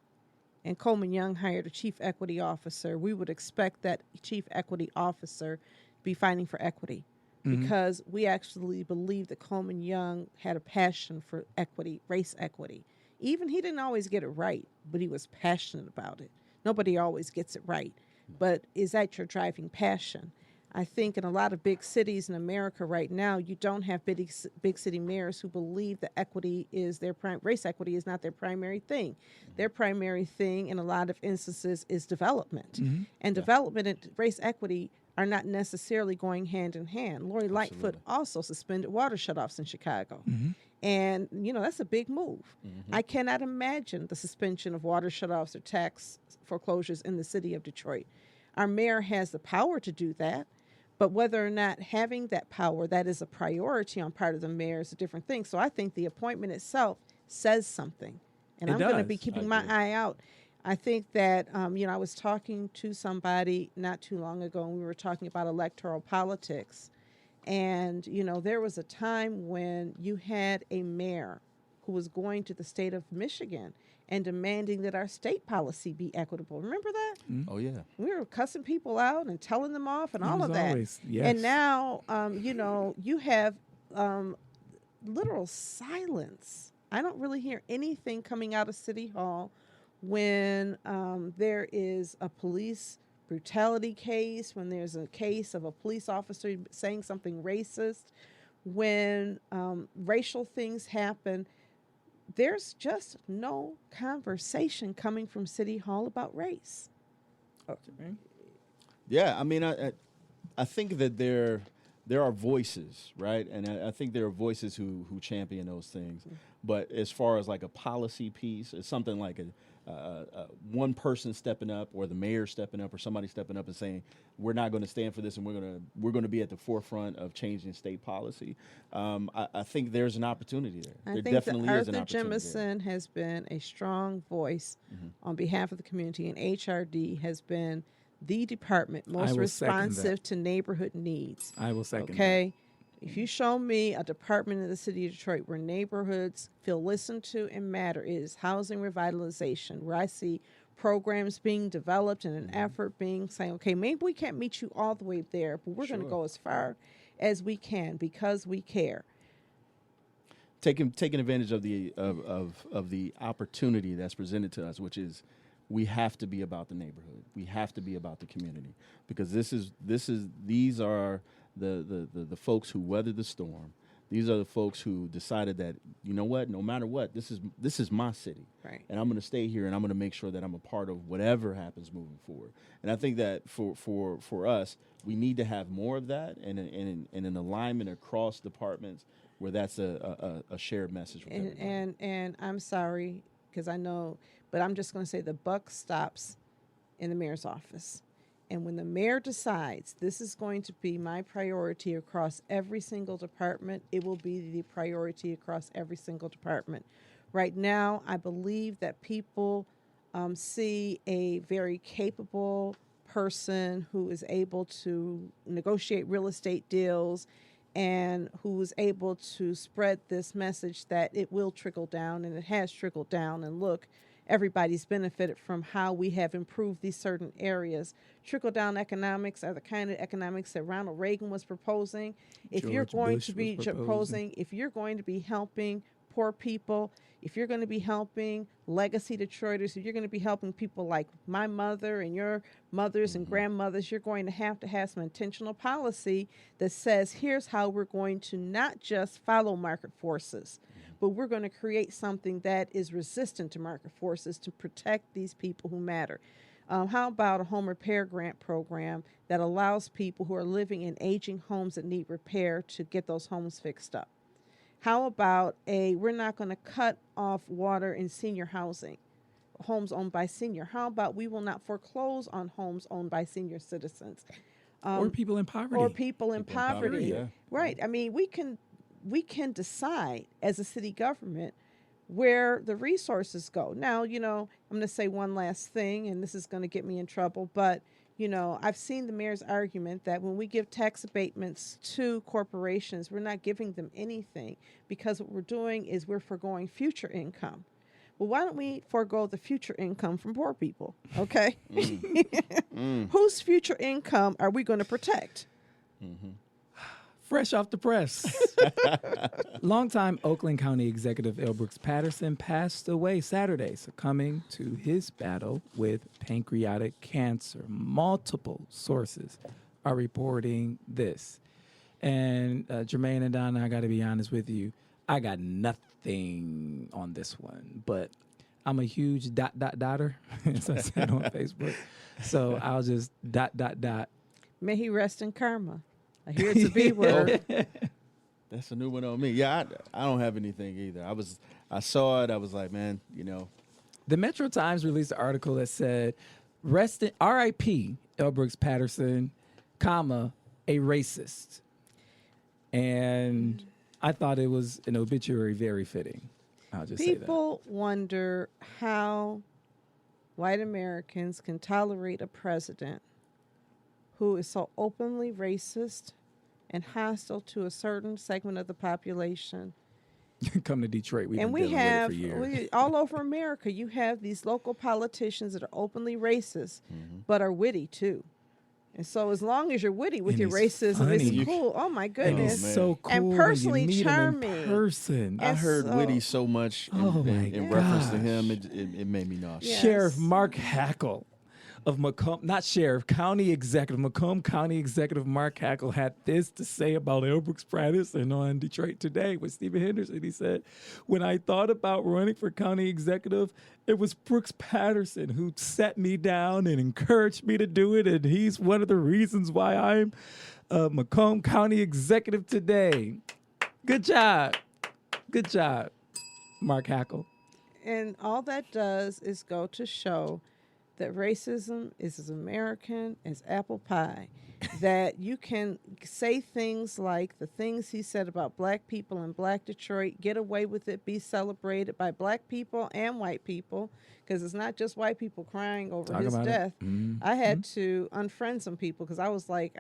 and Coleman Young hired a chief equity officer, we would expect that chief equity officer be fighting for equity. Because we actually believe that Coleman Young had a passion for equity, race equity. Even he didn't always get it right, but he was passionate about it. Nobody always gets it right. But is that your driving passion? I think in a lot of big cities in America right now, you don't have big city mayors who believe that equity is race equity is not their primary thing. Their primary thing in a lot of instances is development. And development and race equity are not necessarily going hand in hand. Lori Lightfoot also suspended water shutoffs in Chicago. And, that's a big move. I cannot imagine the suspension of water shutoffs or tax foreclosures in the city of Detroit. Our mayor has the power to do that, but whether or not having that power, that is a priority on part of the mayor, is a different thing. So I think the appointment itself says something. And I'm going to be keeping my eye out. I think that, I was talking to somebody not too long ago, and we were talking about electoral politics. And, there was a time when you had a mayor who was going to the state of Michigan and demanding that our state policy be equitable. Remember that? Oh, yeah. We were cussing people out and telling them off and all of that. Yes. And now, you have literal silence. I don't really hear anything coming out of City Hall when there is a police brutality case, when there's a case of a police officer saying something racist, when racial things happen. There's just no conversation coming from City Hall about race. Yeah, I mean, I think that there are voices, right? And I think there are voices who champion those things. But as far as like a policy piece, it's something like one person stepping up, or the mayor stepping up, or somebody stepping up and saying, we're not going to stand for this, and we're going to be at the forefront of changing state policy. I think there's an opportunity there. I There think definitely that is an Arthur opportunity there. Jemison has been a strong voice on behalf of the community, and HRD has been the department most will second that. responsive to neighborhood needs. I will second Okay? If you show me a department in the city of Detroit where neighborhoods feel listened to and matter, it is housing revitalization, where I see programs being developed and an effort being saying, okay, maybe we can't meet you all the way there, but we're going to go as far as we can because we care. Taking advantage of the opportunity that's presented to us, which is we have to be about the neighborhood. We have to be about the community, because these are the folks who weathered the storm. These are the folks who decided that, you know what, no matter what, this is my city, right? And I'm going to stay here, and I'm going to make sure that I'm a part of whatever happens moving forward. And I think that for us, we need to have more of that, and an alignment across departments where that's a shared message with everybody. And I'm sorry, because I know, but I'm just going to say the buck stops in the mayor's office. And when the mayor decides this is going to be my priority across every single department, it will be the priority across every single department. Right now, I believe that people see a very capable person who is able to negotiate real estate deals and who is able to spread this message that it will trickle down, and it has trickled down. And look, everybody's benefited from how we have improved these certain areas. Trickle-down economics are the kind of economics that Ronald Reagan was proposing. If you're going to be proposing, if you're going to be helping poor people, if you're going to be helping legacy Detroiters, if you're going to be helping people like my mother and your mothers and grandmothers, you're going to have some intentional policy that says, here's how we're going to not just follow market forces, but we're going to create something that is resistant to market forces to protect these people who matter. How about a home repair grant program that allows people who are living in aging homes that need repair to get those homes fixed up? How about we're not going to cut off water in senior housing, homes owned by senior. How about we will not foreclose on homes owned by senior citizens? Or people in poverty. Or people in poverty. Yeah. Right. I mean, we can decide as a city government where the resources go. Now, I'm going to say one last thing, and this is going to get me in trouble, but, I've seen the mayor's argument that when we give tax abatements to corporations, we're not giving them anything because what we're doing is we're foregoing future income. Well, why don't we forego the future income from poor people, okay? Whose future income are we going to protect? Fresh off the press. Longtime Oakland County Executive L. Brooks Patterson passed away Saturday, succumbing to his battle with pancreatic cancer. Multiple sources are reporting this. And Jermaine and Donna, I got to be honest with you, I got nothing on this one, but I'm a huge dotter, as I said on Facebook. So I'll just ... May he rest in karma. I hear it's a B word. That's a new one on me. Yeah, I don't have anything either. I saw it. I was like, man, The Metro Times released an article that said, R.I.P. L. Brooks Patterson, comma, a racist. And I thought it was an obituary very fitting. I'll just say that. People wonder how white Americans can tolerate a president who is so openly racist and hostile to a certain segment of the population. Come to Detroit. We've and been we dealing have, with it for years. all over America, you have these local politicians that are openly racist, but are witty too. And so as long as you're witty with And your he's racism, funny. it's cool. Oh, my And goodness. he's so cool. And when personally you meet charming. him in person. I And heard so- Whitty so much in reference to him, it made me nauseous. Yes. Sheriff Mark Hackle of Macomb, not sheriff, county executive, Macomb County Executive Mark Hackle had this to say about L. Brooks Patterson on Detroit Today with Stephen Henderson. He said, when I thought about running for county executive, it was Brooks Patterson who sat me down and encouraged me to do it. And he's one of the reasons why I'm Macomb County Executive today. Good job. Good job, Mark Hackle. And all that does is go to show that racism is as American as apple pie. That you can say things like the things he said about black people in Black Detroit, get away with it, be celebrated by black people and white people, because it's not just white people crying over his death. I had to unfriend some people because I was like,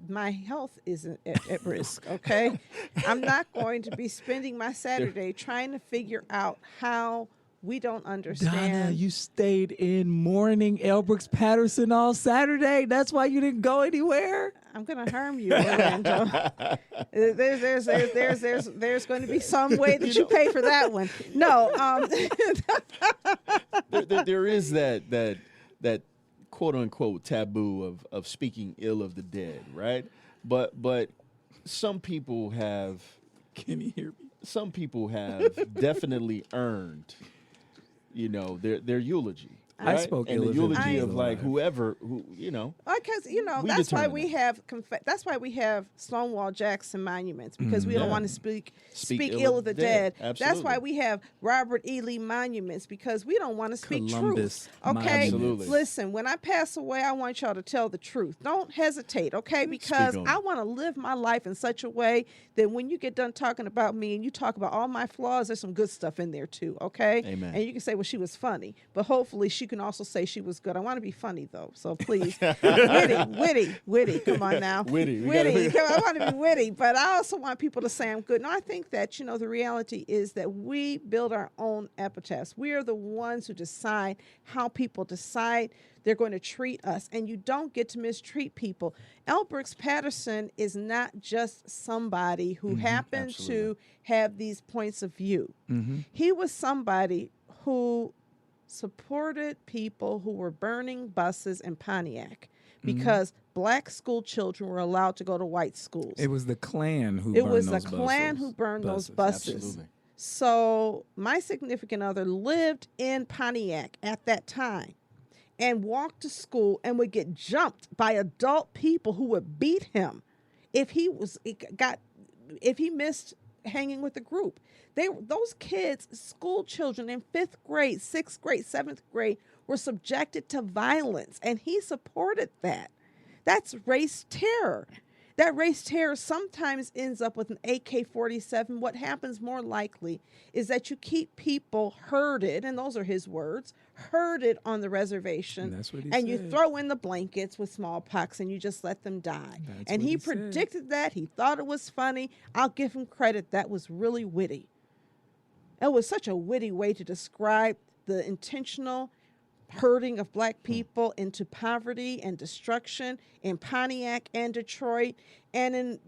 my health is at risk, okay? I'm not going to be spending my Saturday trying to figure out how we don't understand. Donna, you stayed in mourning L. Brooks Patterson all Saturday. That's why you didn't go anywhere. I'm gonna harm you, Orlando. There's going to be some way that you pay for that one. No, there is that quote unquote taboo of speaking ill of the dead, right? But some people have. Can you hear me? Some people have definitely earned, their eulogy. Right? I spoke and the eulogy of like whoever who. Because that's why we have Stonewall Jackson monuments, because we don't want to speak ill of the dead. Absolutely. That's why we have Robert E. Lee monuments, because we don't want to speak Columbus truth. Okay, Absolutely. Listen, when I pass away, I want y'all to tell the truth. Don't hesitate, okay? Because I want to live my life in such a way that when you get done talking about me and you talk about all my flaws, there's some good stuff in there too. Okay, Amen. And you can say, well, she was funny, but hopefully she can also say she was good. I want to be funny though, so please, witty. Come on now, witty. I want to be witty, but I also want people to say I'm good. No, I think that the reality is that we build our own epitaphs. We are the ones who decide how people decide they're going to treat us, and you don't get to mistreat people. L. Brooks Patterson is not just somebody who happened to have these points of view. He was somebody who supported people who were burning buses in Pontiac because black school children were allowed to go to white schools. It was the Klan who burned those buses. Absolutely. So my significant other lived in Pontiac at that time and walked to school and would get jumped by adult people who would beat him if he missed hanging with the group. Those kids, school children in 5th grade, 6th grade, 7th grade, were subjected to violence, and he supported that. That's race terror. That race terror sometimes ends up with an AK-47. What happens more likely is that you keep people herded, and those are his words, herded on the reservation. That's what he and said. You throw in the blankets with smallpox and you just let them die. That's and what he he said. predicted that. He thought it was funny. I'll give him credit. That was really witty. It was such a witty way to describe the intentional herding of black people into poverty and destruction in Pontiac and Detroit and in,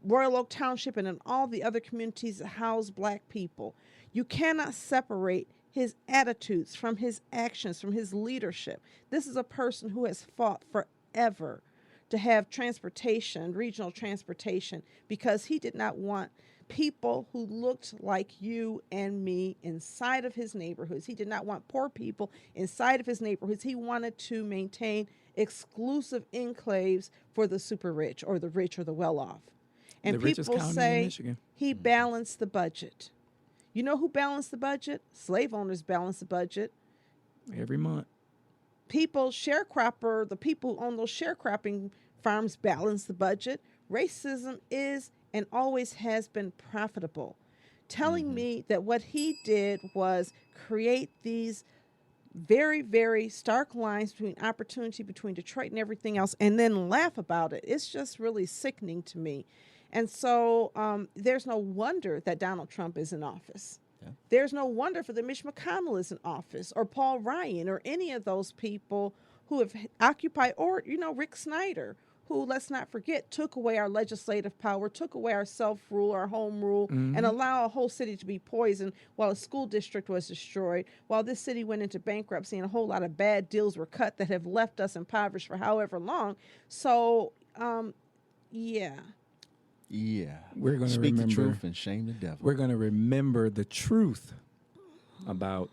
Royal Oak Township and in all the other communities that house black people. You cannot separate his attitudes from his actions, from his leadership. This is a person who has fought forever to have transportation, regional transportation, because he did not want people who looked like you and me inside of his neighborhoods. He did not want poor people inside of his neighborhoods. He wanted to maintain exclusive enclaves for the super rich or the well-off. And The richest people county in say Michigan. he balanced the budget. You know who balanced the budget? Slave owners balanced the budget. Every month. The people who own those sharecropping farms balance the budget. Racism is and always has been profitable. Telling me that what he did was create these very, very stark lines between opportunity between Detroit and everything else and then laugh about it. It's just really sickening to me. And so there's no wonder that Donald Trump is in office. Yeah. There's no wonder for that Mitch McConnell is in office or Paul Ryan or any of those people who have occupied, or, Rick Snyder, who, let's not forget, took away our legislative power, took away our self-rule, our home rule, and allow a whole city to be poisoned while a school district was destroyed, while this city went into bankruptcy and a whole lot of bad deals were cut that have left us impoverished for however long. So, yeah. Yeah. We're going to Speak remember the truth and shame the devil. We're going to remember the truth about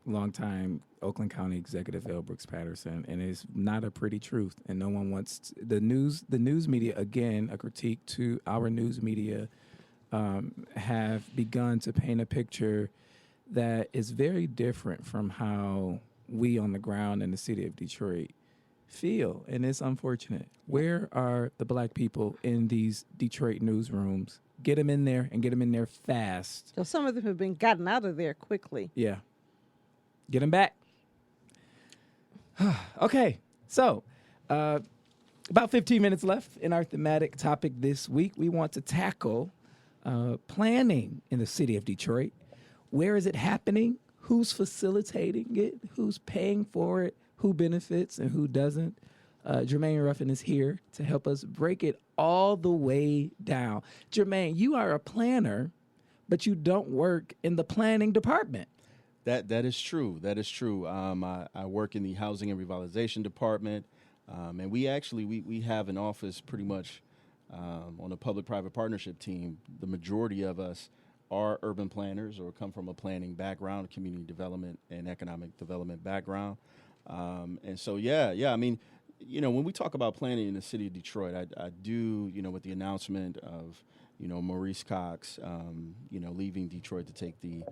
longtime Oakland County Executive L. Brooks Patterson, and it's not a pretty truth. And no one wants the news media, again, a critique to our news media, have begun to paint a picture that is very different from how we on the ground in the city of Detroit feel, and it's unfortunate. Where are the black people in these Detroit newsrooms? Get them in there and get them in there fast. So some of them have been gotten out of there quickly. Yeah. Get them back. Okay, so about 15 minutes left in our thematic topic this week. We want to tackle planning in the city of Detroit. Where is it happening? Who's facilitating it? Who's paying for it? Who benefits and who doesn't? Jermaine Ruffin is here to help us break it all the way down. Jermaine, you are a planner, but you don't work in the planning department. That is true. That is true. I work in the Housing and Revitalization Department, and we have an office pretty much on a public-private partnership team. The majority of us are urban planners or come from a planning background, community development and economic development background. And so, I mean, when we talk about planning in the city of Detroit, I do, with the announcement of, Maurice Cox, leaving Detroit to take the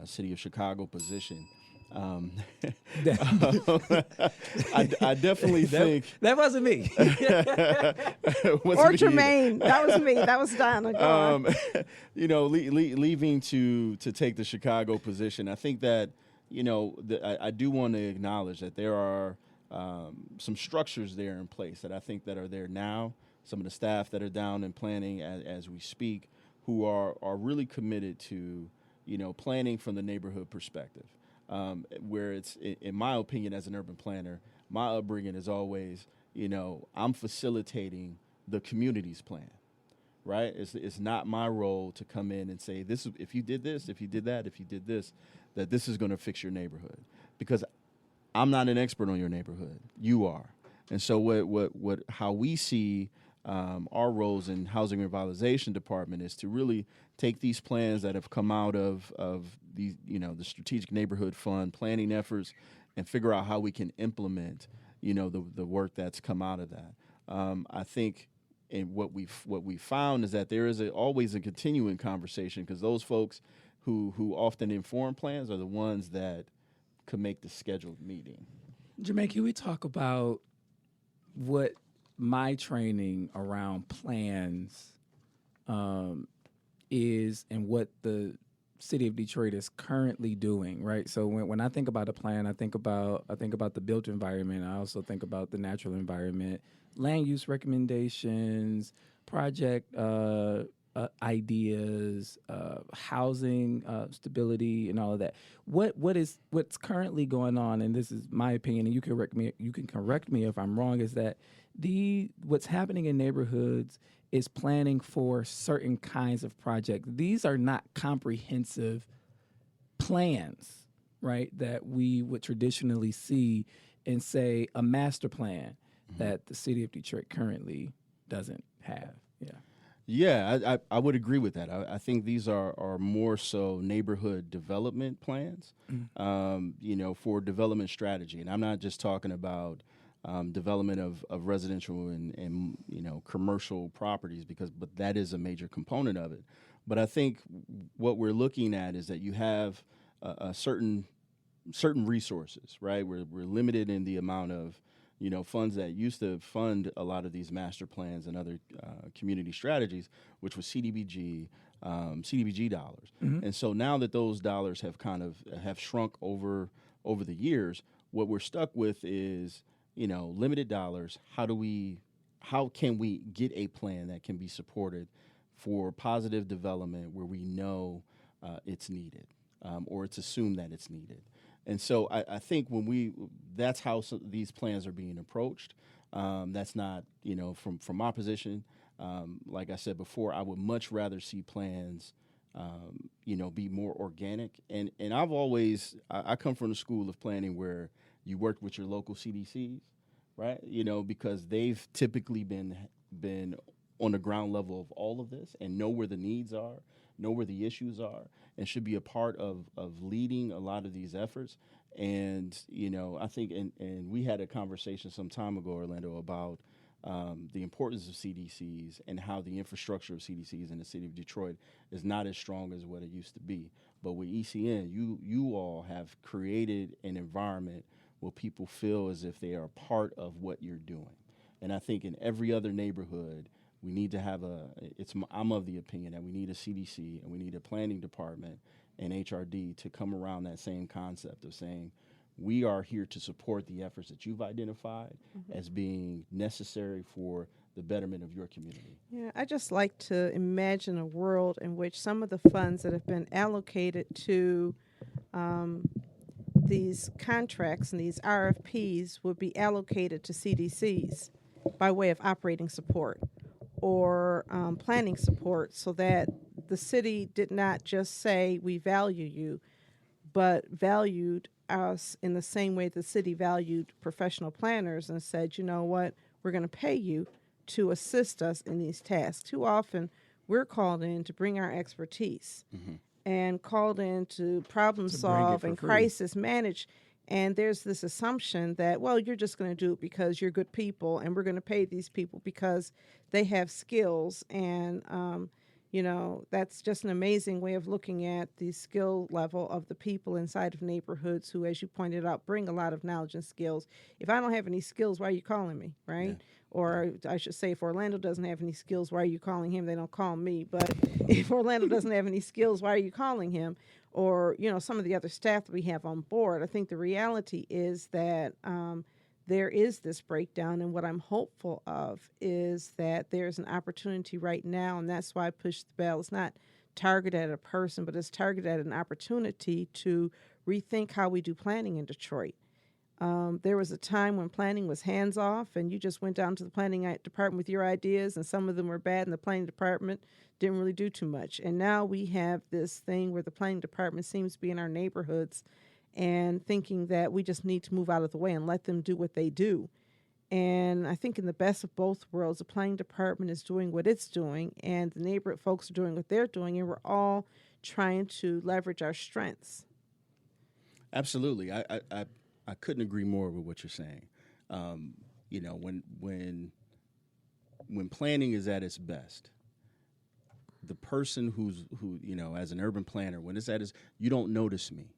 city of Chicago position. I definitely think that wasn't me. Or Jermaine. That was me. That was Donna. Leaving to take the Chicago position. I think that I do want to acknowledge that there are some structures there in place that I think that are there now. Some of the staff that are down in planning as we speak, who are really committed to planning from the neighborhood perspective. Where it's, in my opinion, as an urban planner, my upbringing is always, I'm facilitating the community's plan, right? It's not my role to come in and say, this, if you did this, if you did that, if you did this, that this is going to fix your neighborhood, because I'm not an expert on your neighborhood. You are. And so how we see our roles in Housing Revitalization Department is to really take these plans that have come out of the Strategic Neighborhood Fund planning efforts and figure out how we can implement, the work that's come out of that. I think, and what we found is that there is always a continuing conversation, because those folks who often inform plans are the ones that could make the scheduled meeting. Jermaine, can we talk about what my training around plans is and what the city of Detroit is currently doing, right? So when I think about a plan, I think about the built environment. I also think about the natural environment, land use recommendations, project ideas, housing stability, and all of that. What's currently going on, and this is my opinion, and you can correct me if I'm wrong, is that what's happening in neighborhoods is planning for certain kinds of projects. These are not comprehensive plans, right, that we would traditionally see in, say, a master plan that the city of Detroit currently doesn't have. Yeah, I would agree with that. I think these are more so neighborhood development plans, for development strategy. And I'm not just talking about development of residential and commercial properties, but that is a major component of it. But I think what we're looking at is that you have a certain resources, right? We're limited in the amount of funds that used to fund a lot of these master plans and other community strategies, which was CDBG dollars. Mm-hmm. And so now that those dollars have shrunk over the years, what we're stuck with is limited dollars. How can we get a plan that can be supported for positive development where we know it's needed, or it's assumed that it's needed? And so I think that's how these plans are being approached. That's not, from my position. Like I said before, I would much rather see plans, be more organic. And I've always, I come from the school of planning where you work with your local CDCs, right? Because they've typically been on the ground level of all of this and know where the needs are, know where the issues are, and should be a part of leading a lot of these efforts. And, I think, and we had a conversation some time ago, Orlando, about the importance of CDCs and how the infrastructure of CDCs in the city of Detroit is not as strong as what it used to be. But with ECN, you all have created an environment where people feel as if they are part of what you're doing. And I think in every other neighborhood, we need to have I'm of the opinion that we need a CDC and we need a planning department and HRD to come around that same concept of saying, we are here to support the efforts that you've identified as being necessary for the betterment of your community. Yeah, I just like to imagine a world in which some of the funds that have been allocated to these contracts and these RFPs would be allocated to CDCs by way of operating support or planning support, so that the city did not just say we value you, but valued us in the same way the city valued professional planners and said, you know what, we're going to pay you to assist us in these tasks. Too often we're called in to bring our expertise and called in to problem solve and crisis manage. And there's this assumption that, well, you're just going to do it because you're good people and we're going to pay these people because they have skills. And, that's just an amazing way of looking at the skill level of the people inside of neighborhoods who, as you pointed out, bring a lot of knowledge and skills. If I don't have any skills, why are you calling me, right? Yeah. Or I should say, if Orlando doesn't have any skills, why are you calling him? They don't call me. But if Orlando doesn't have any skills, why are you calling him? Or, some of the other staff that we have on board. I think the reality is that there is this breakdown, and what I'm hopeful of is that there's an opportunity right now, and that's why I push the bell. It's not targeted at a person, but it's targeted at an opportunity to rethink how we do planning in Detroit. There was a time when planning was hands-off, and you just went down to the planning department with your ideas, and some of them were bad, and the planning department didn't really do too much. And now we have this thing where the planning department seems to be in our neighborhoods and thinking that we just need to move out of the way and let them do what they do. And I think in the best of both worlds, the planning department is doing what it's doing, and the neighborhood folks are doing what they're doing, and we're all trying to leverage our strengths. Absolutely. I couldn't agree more with what you're saying. When planning is at its best, the person who as an urban planner, when it's at its, you don't notice me,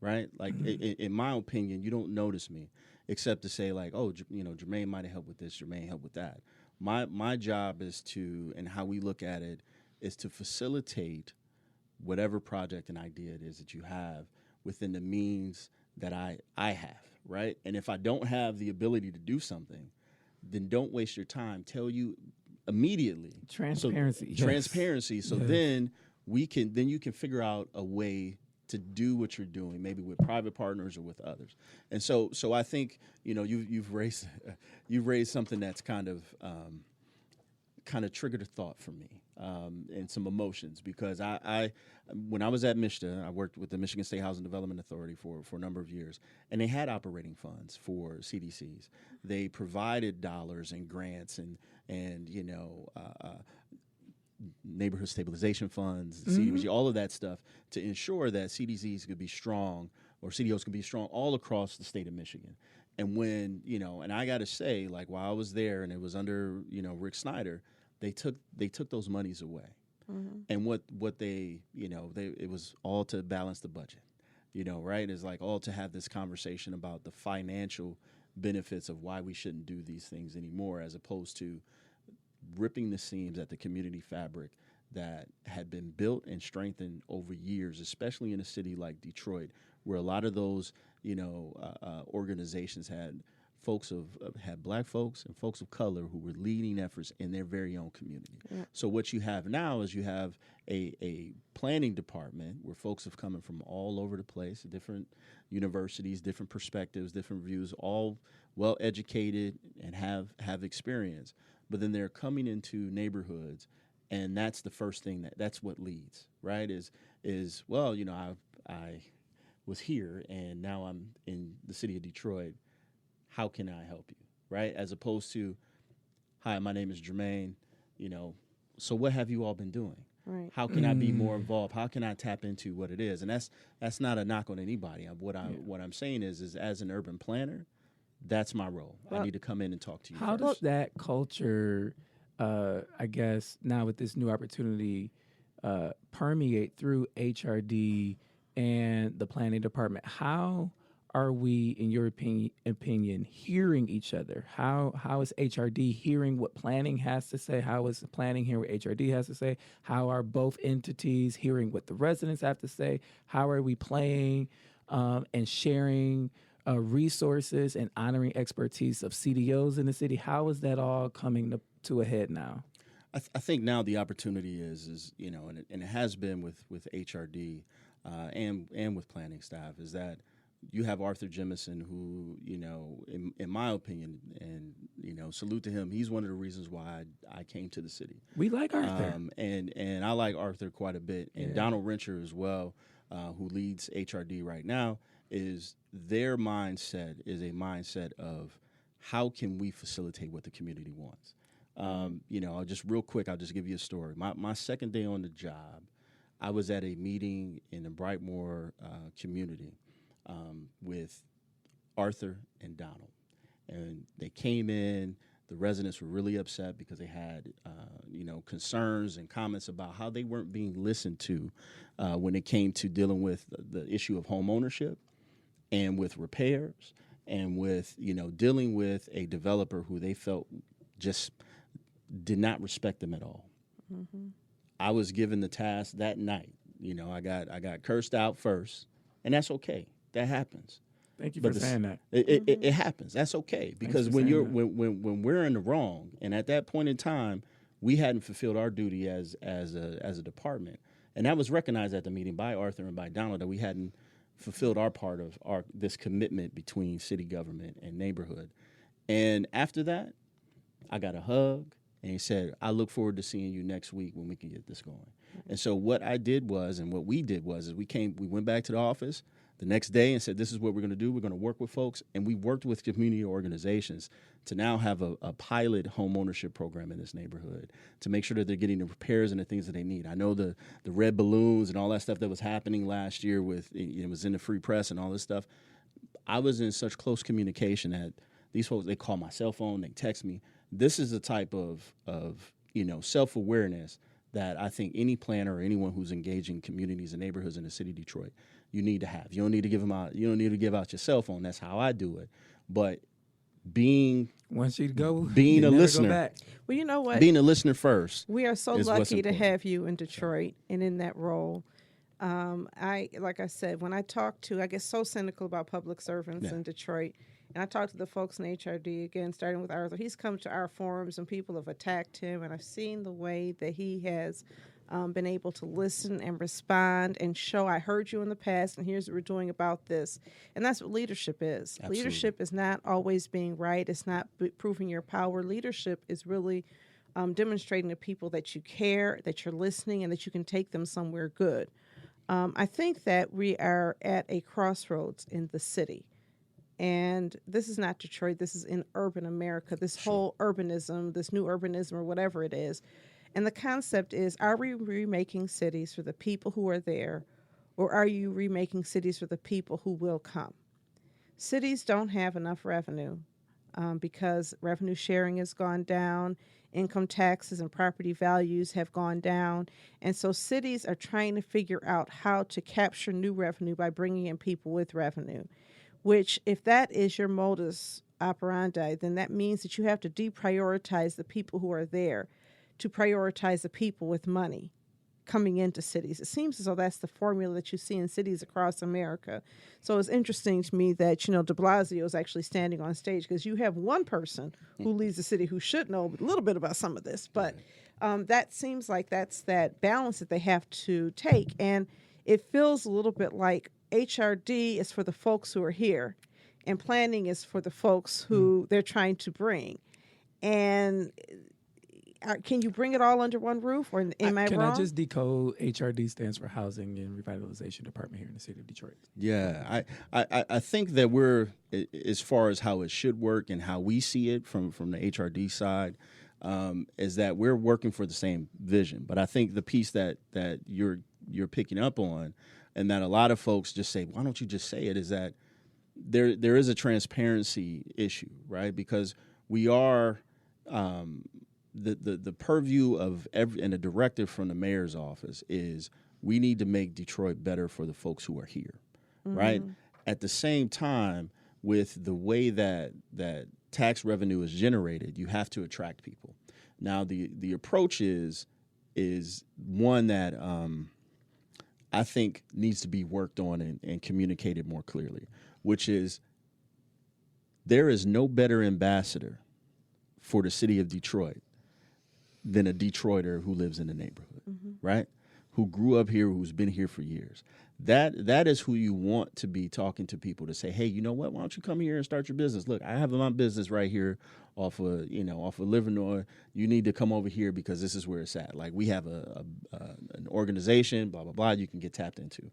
right? Like in my opinion, you don't notice me except to say like, oh, Jermaine might have helped with this, Jermaine helped with that. My job is to, and how we look at it, is to facilitate whatever project and idea it is that you have within the means that I have, right? And if I don't have the ability to do something, then don't waste your time. Tell you immediately. Transparency. Transparency. So then you can figure out a way to do what you're doing, maybe with private partners or with others. And so I think you've raised something that's kind of triggered a thought for me and some emotions, because I when I was at MISTA, I worked with the Michigan State Housing Development Authority for a number of years, and they had operating funds for CDCs. They provided dollars and grants and neighborhood stabilization funds, CDBG, all of that stuff to ensure that CDCs could be strong, or CDOs could be strong all across the state of Michigan. And when, and I got to say, like, while I was there and it was under, Rick Snyder, they took those monies away. Mm-hmm. And what they, it was all to balance the budget, right? It's like all to have this conversation about the financial benefits of why we shouldn't do these things anymore, as opposed to ripping the seams at the community fabric that had been built and strengthened over years, especially in a city like Detroit, where a lot of those, organizations had black folks and folks of color who were leading efforts in their very own community. Yeah. So what you have now is you have a planning department where folks have come from all over the place, different universities, different perspectives, different views, all well educated and have experience, but then they're coming into neighborhoods, and that's the first thing that's what leads, right? Is well, I was here and now I'm in the city of Detroit. How can I help you, right? As opposed to, hi, my name is Jermaine. So what have you all been doing? Right. How can I be more involved? How can I tap into what it is? And that's not a knock on anybody. What I'm saying is as an urban planner, that's my role. Well, I need to come in and talk to you. How first. does that culture, I guess, now with this new opportunity, permeate through HRD and the planning department? How are we, in your opinion, hearing each other? How is HRD hearing what planning has to say? How is planning hearing what HRD has to say? How are both entities hearing what the residents have to say? How are we playing and sharing resources and honoring expertise of CDOs in the city? How is that all coming to a head now? I think now the opportunity is and it has been with HRD and with planning staff, is that you have Arthur Jemison, who, in my opinion, and, salute to him. He's one of the reasons why I came to the city. We like Arthur. And I like Arthur quite a bit. And Donald Rencher as well, who leads HRD right now, is their mindset is a mindset of how can we facilitate what the community wants. I'll just real quick, I'll just give you a story. My second day on the job, I was at a meeting in the Brightmoor community with Arthur and Donald. And they came in, the residents were really upset because they had, concerns and comments about how they weren't being listened to when it came to dealing with the issue of home ownership and with repairs and with, dealing with a developer who they felt just did not respect them at all. Mm-hmm. I was given the task that night. I got cursed out first, and that's okay. That happens. Thank you for saying that. It happens. That's okay, because when we're in the wrong, and at that point in time, we hadn't fulfilled our duty as a department, and that was recognized at the meeting by Arthur and by Donald, that we hadn't fulfilled our part of this commitment between city government and neighborhood. And after that, I got a hug, and he said, "I look forward to seeing you next week when we can get this going." And so what I did was, and what we did was, we went back to the office the next day and said, this is what we're going to do. We're going to work with folks. And we worked with community organizations to now have a pilot home ownership program in this neighborhood to make sure that they're getting the repairs and the things that they need. I know the red balloons and all that stuff that was happening last year it was in the free press and all this stuff. I was in such close communication that these folks, they call my cell phone, they text me. This is the type of self-awareness that I think any planner or anyone who's engaging communities and neighborhoods in the city of Detroit, you need to have. You don't need to give them out. You don't need to give out your cell phone. That's how I do it. But once you go, being a listener. Well, you know what? Being a listener first. We are so lucky to have you in Detroit and in that role. Like I said, when I get so cynical about public servants in Detroit. And I talked to the folks in HRD, again, starting with Arthur. He's come to our forums, and people have attacked him, and I've seen the way that he has been able to listen and respond and show, I heard you in the past, and here's what we're doing about this. And that's what leadership is. Absolutely. Leadership is not always being right. It's not proving your power. Leadership is really demonstrating to people that you care, that you're listening, and that you can take them somewhere good. I think that we are at a crossroads in the city. And this is not Detroit. This is in urban America, this whole urbanism, this new urbanism or whatever it is. And the concept is, are we remaking cities for the people who are there, or are you remaking cities for the people who will come? Cities don't have enough revenue because revenue sharing has gone down, income taxes and property values have gone down. And so cities are trying to figure out how to capture new revenue by bringing in people with revenue. Which, if that is your modus operandi, then that means that you have to deprioritize the people who are there to prioritize the people with money coming into cities. It seems as though that's the formula that you see in cities across America. So it's interesting to me that, de Blasio is actually standing on stage, because you have one person who leads the city who should know a little bit about some of this. But that seems like that's that balance that they have to take. And it feels a little bit like HRD is for the folks who are here, and planning is for the folks who they're trying to bring. And can you bring it all under one roof, or am I Can wrong? I just decode? HRD stands for Housing and Revitalization Department here in the city of Detroit. Yeah, I think that we're, as far as how it should work and how we see it from the HRD side, is that we're working for the same vision. But I think the piece that you're picking up on, and that a lot of folks just say, why don't you just say it, is that there is a transparency issue, right? Because we are the purview of and the directive from the mayor's office is we need to make Detroit better for the folks who are here, right? At the same time, with the way that tax revenue is generated, you have to attract people. Now, the approach is one that I think needs to be worked on and communicated more clearly, which is there is no better ambassador for the city of Detroit than a Detroiter who lives in the neighborhood, right? Who grew up here, who's been here for years. That is who you want to be talking to people to say, hey, you know what? Why don't you come here and start your business? Look, I have my business right here off of Livernois. You need to come over here because this is where it's at. Like, we have an organization, blah, blah, blah, you can get tapped into.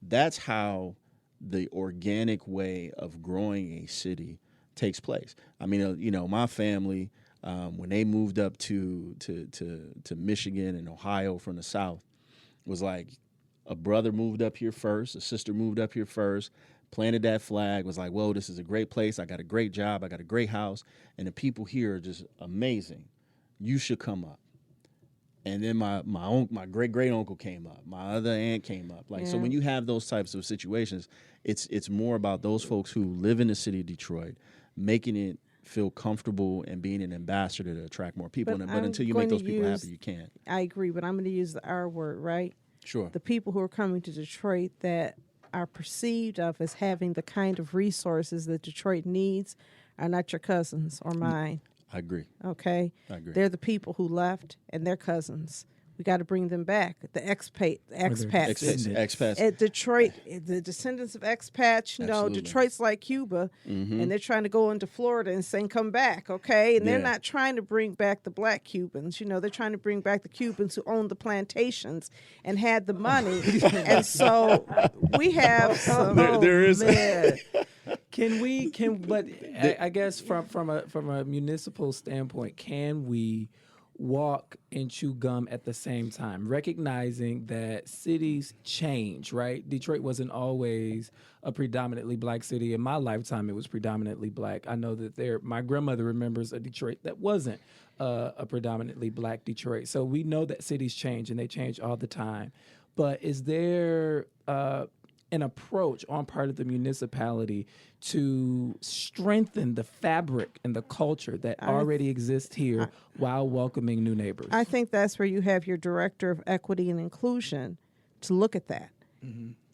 That's how the organic way of growing a city takes place. I mean, my family, when they moved up to Michigan and Ohio from the South, was like a brother moved up here first, a sister moved up here first, planted that flag, was like, whoa, this is a great place. I got a great job. I got a great house. And the people here are just amazing. You should come up. And then my great uncle came up. My other aunt came up. So when you have those types of situations, it's more about those folks who live in the city of Detroit, making it feel comfortable and being an ambassador to attract more people. But until you make those people happy, you can't. I agree, but I'm going to use the R word, right? Sure. The people who are coming to Detroit that are perceived of as having the kind of resources that Detroit needs are not your cousins or mine. I agree. Okay? I agree. They're the people who left, and they're cousins. We got to bring them back. The expats. At Detroit, the descendants of expats, Absolutely. Detroit's like Cuba, and they're trying to go into Florida and saying, come back, okay? And they're not trying to bring back the black Cubans. They're trying to bring back the Cubans who owned the plantations and had the money. And so we have some... there is... I guess from a municipal standpoint, can we walk and chew gum at the same time, recognizing that cities change, right? Detroit wasn't always a predominantly black city. In my lifetime, it was predominantly black. I know that my grandmother remembers a Detroit that wasn't a predominantly black Detroit. So we know that cities change, and they change all the time. But is there an approach on part of the municipality to strengthen the fabric and the culture that already exists here while welcoming new neighbors? I think that's where you have your director of equity and inclusion to look at that.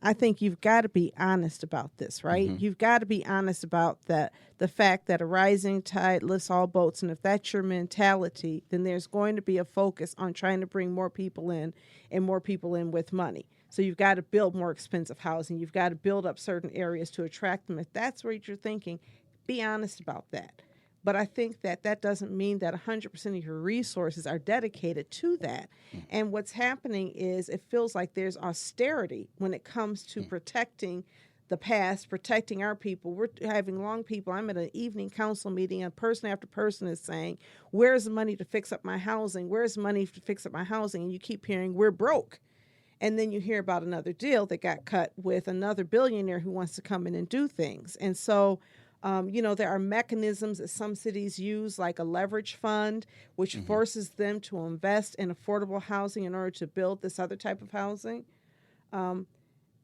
I think you've got to be honest about this, right? You've got to be honest about the fact that a rising tide lifts all boats, and if that's your mentality, then there's going to be a focus on trying to bring more people in, and more people in with money. So you've got to build more expensive housing. You've got to build up certain areas to attract them. If that's what you're thinking, be honest about that. But I think that doesn't mean that 100% of your resources are dedicated to that. And what's happening is it feels like there's austerity when it comes to protecting the past, protecting our people. We're having long people. I'm at an evening council meeting, and person after person is saying, where's the money to fix up my housing? Where's the money to fix up my housing? And you keep hearing, we're broke. And then you hear about another deal that got cut with another billionaire who wants to come in and do things. And so, there are mechanisms that some cities use, like a leverage fund, which forces them to invest in affordable housing in order to build this other type of housing. But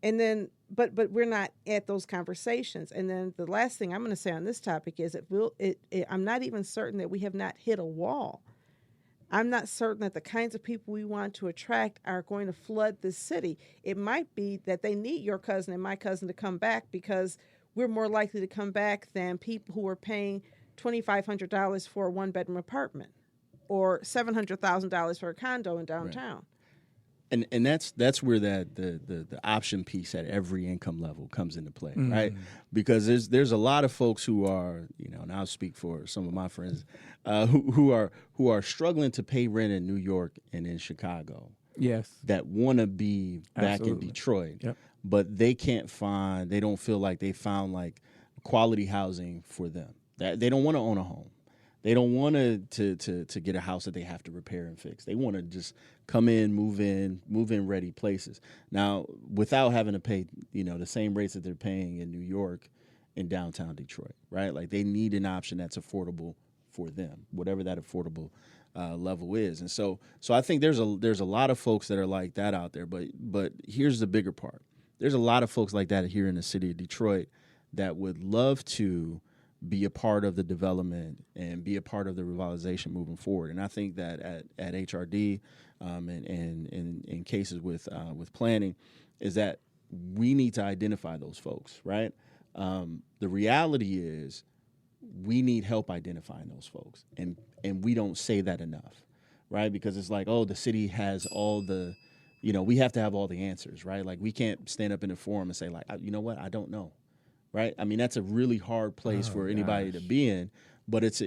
we're not at those conversations. And then the last thing I'm going to say on this topic is I'm not even certain that we have not hit a wall. I'm not certain that the kinds of people we want to attract are going to flood this city. It might be that they need your cousin and my cousin to come back because we're more likely to come back than people who are paying $2,500 for a one-bedroom apartment or $700,000 for a condo in downtown. And that's where the option piece at every income level comes into play, right? Because there's a lot of folks who are, and I'll speak for some of my friends, who are struggling to pay rent in New York and in Chicago. Yes. That want to be back in Detroit, Yep. but they don't feel like they found like quality housing for them. That they don't want to own a home. They don't want to get a house that they have to repair and fix. They want to just come in, move in ready places. Now, without having to pay, the same rates that they're paying in New York in downtown Detroit, right? Like they need an option that's affordable for them, whatever that affordable level is. And so I think there's a lot of folks that are like that out there. But here's the bigger part. There's a lot of folks like that here in the city of Detroit that would love to be a part of the development and be a part of the revitalization moving forward. And I think that at HRD and in cases with planning is that we need to identify those folks, right? The reality is we need help identifying those folks, and we don't say that enough, right? Because it's like, oh, the city has all the, we have to have all the answers, right? Like we can't stand up in a forum and say like, you know what, I don't know. Right, I mean that's a really hard place for anybody to be in, but it's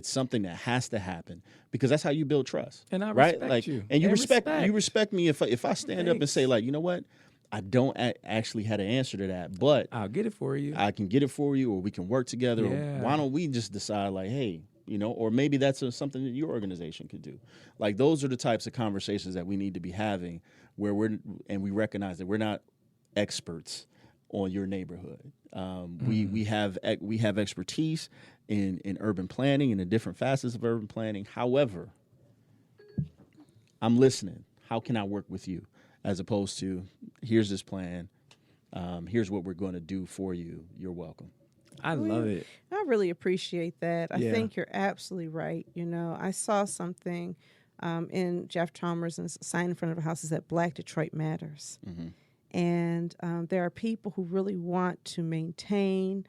something that has to happen because that's how you build trust. And I right? respect you. And you respect me if I stand Thanks. up and say like, you know what, I don't actually have an answer to that, but I'll get it for you. I can get it for you, or we can work together. Yeah. Or why don't we just decide like, hey, or maybe that's something that your organization could do. Like those are the types of conversations that we need to be having where we recognize that we're not experts on your neighborhood. We have expertise in urban planning and the different facets of urban planning. However, I'm listening. How can I work with you? As opposed to, here's this plan. Here's what we're going to do for you. You're welcome. I love it. I really appreciate that. I Yeah. think you're absolutely right. I saw something in Jeff Chalmers' sign in front of a house that Black Detroit Matters. Mm-hmm. And there are people who really want to maintain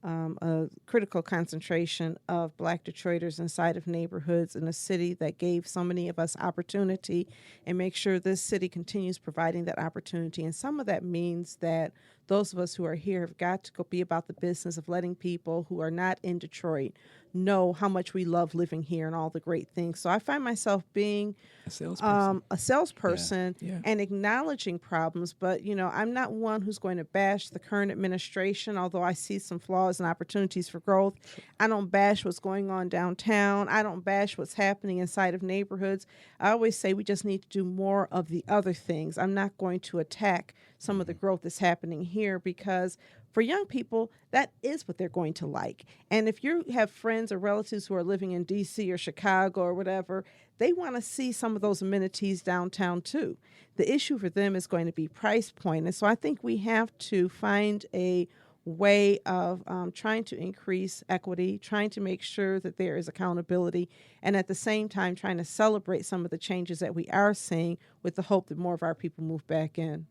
a critical concentration of Black Detroiters inside of neighborhoods in a city that gave so many of us opportunity and make sure this city continues providing that opportunity. And some of that means that those of us who are here have got to go be about the business of letting people who are not in Detroit know how much we love living here and all the great things. So I find myself being a salesperson Yeah. and acknowledging problems. But, I'm not one who's going to bash the current administration, although I see some flaws and opportunities for growth. I don't bash what's going on downtown. I don't bash what's happening inside of neighborhoods. I always say we just need to do more of the other things. I'm not going to attack some of the growth that's happening here because for young people, that is what they're going to like. And if you have friends or relatives who are living in D.C. or Chicago or whatever, they want to see some of those amenities downtown too. The issue for them is going to be price point. And so I think we have to find a way of trying to increase equity, trying to make sure that there is accountability, and at the same time trying to celebrate some of the changes that we are seeing with the hope that more of our people move back in.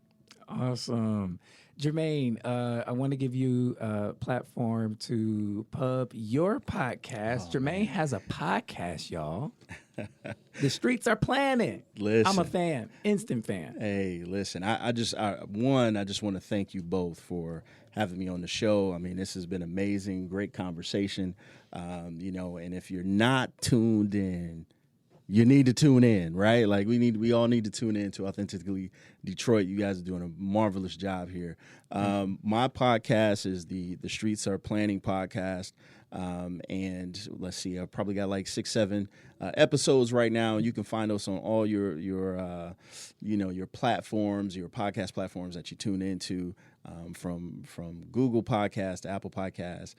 Awesome. Jermaine, I want to give you a platform to pub your podcast. Jermaine has a podcast, y'all. The Streets Are Planning. Listen. I'm a fan, instant fan. Hey, listen, I just want to thank you both for having me on the show. I mean, this has been amazing, great conversation. And if you're not tuned in, you need to tune in, right? Like we all need to tune in to Authentically Detroit. You guys are doing a marvelous job here. My podcast is the Streets Are Planning podcast. And let's see, I've probably got like 6-7 episodes right now. You can find us on all your platforms, your podcast platforms that you tune into, from Google Podcast, Apple Podcast,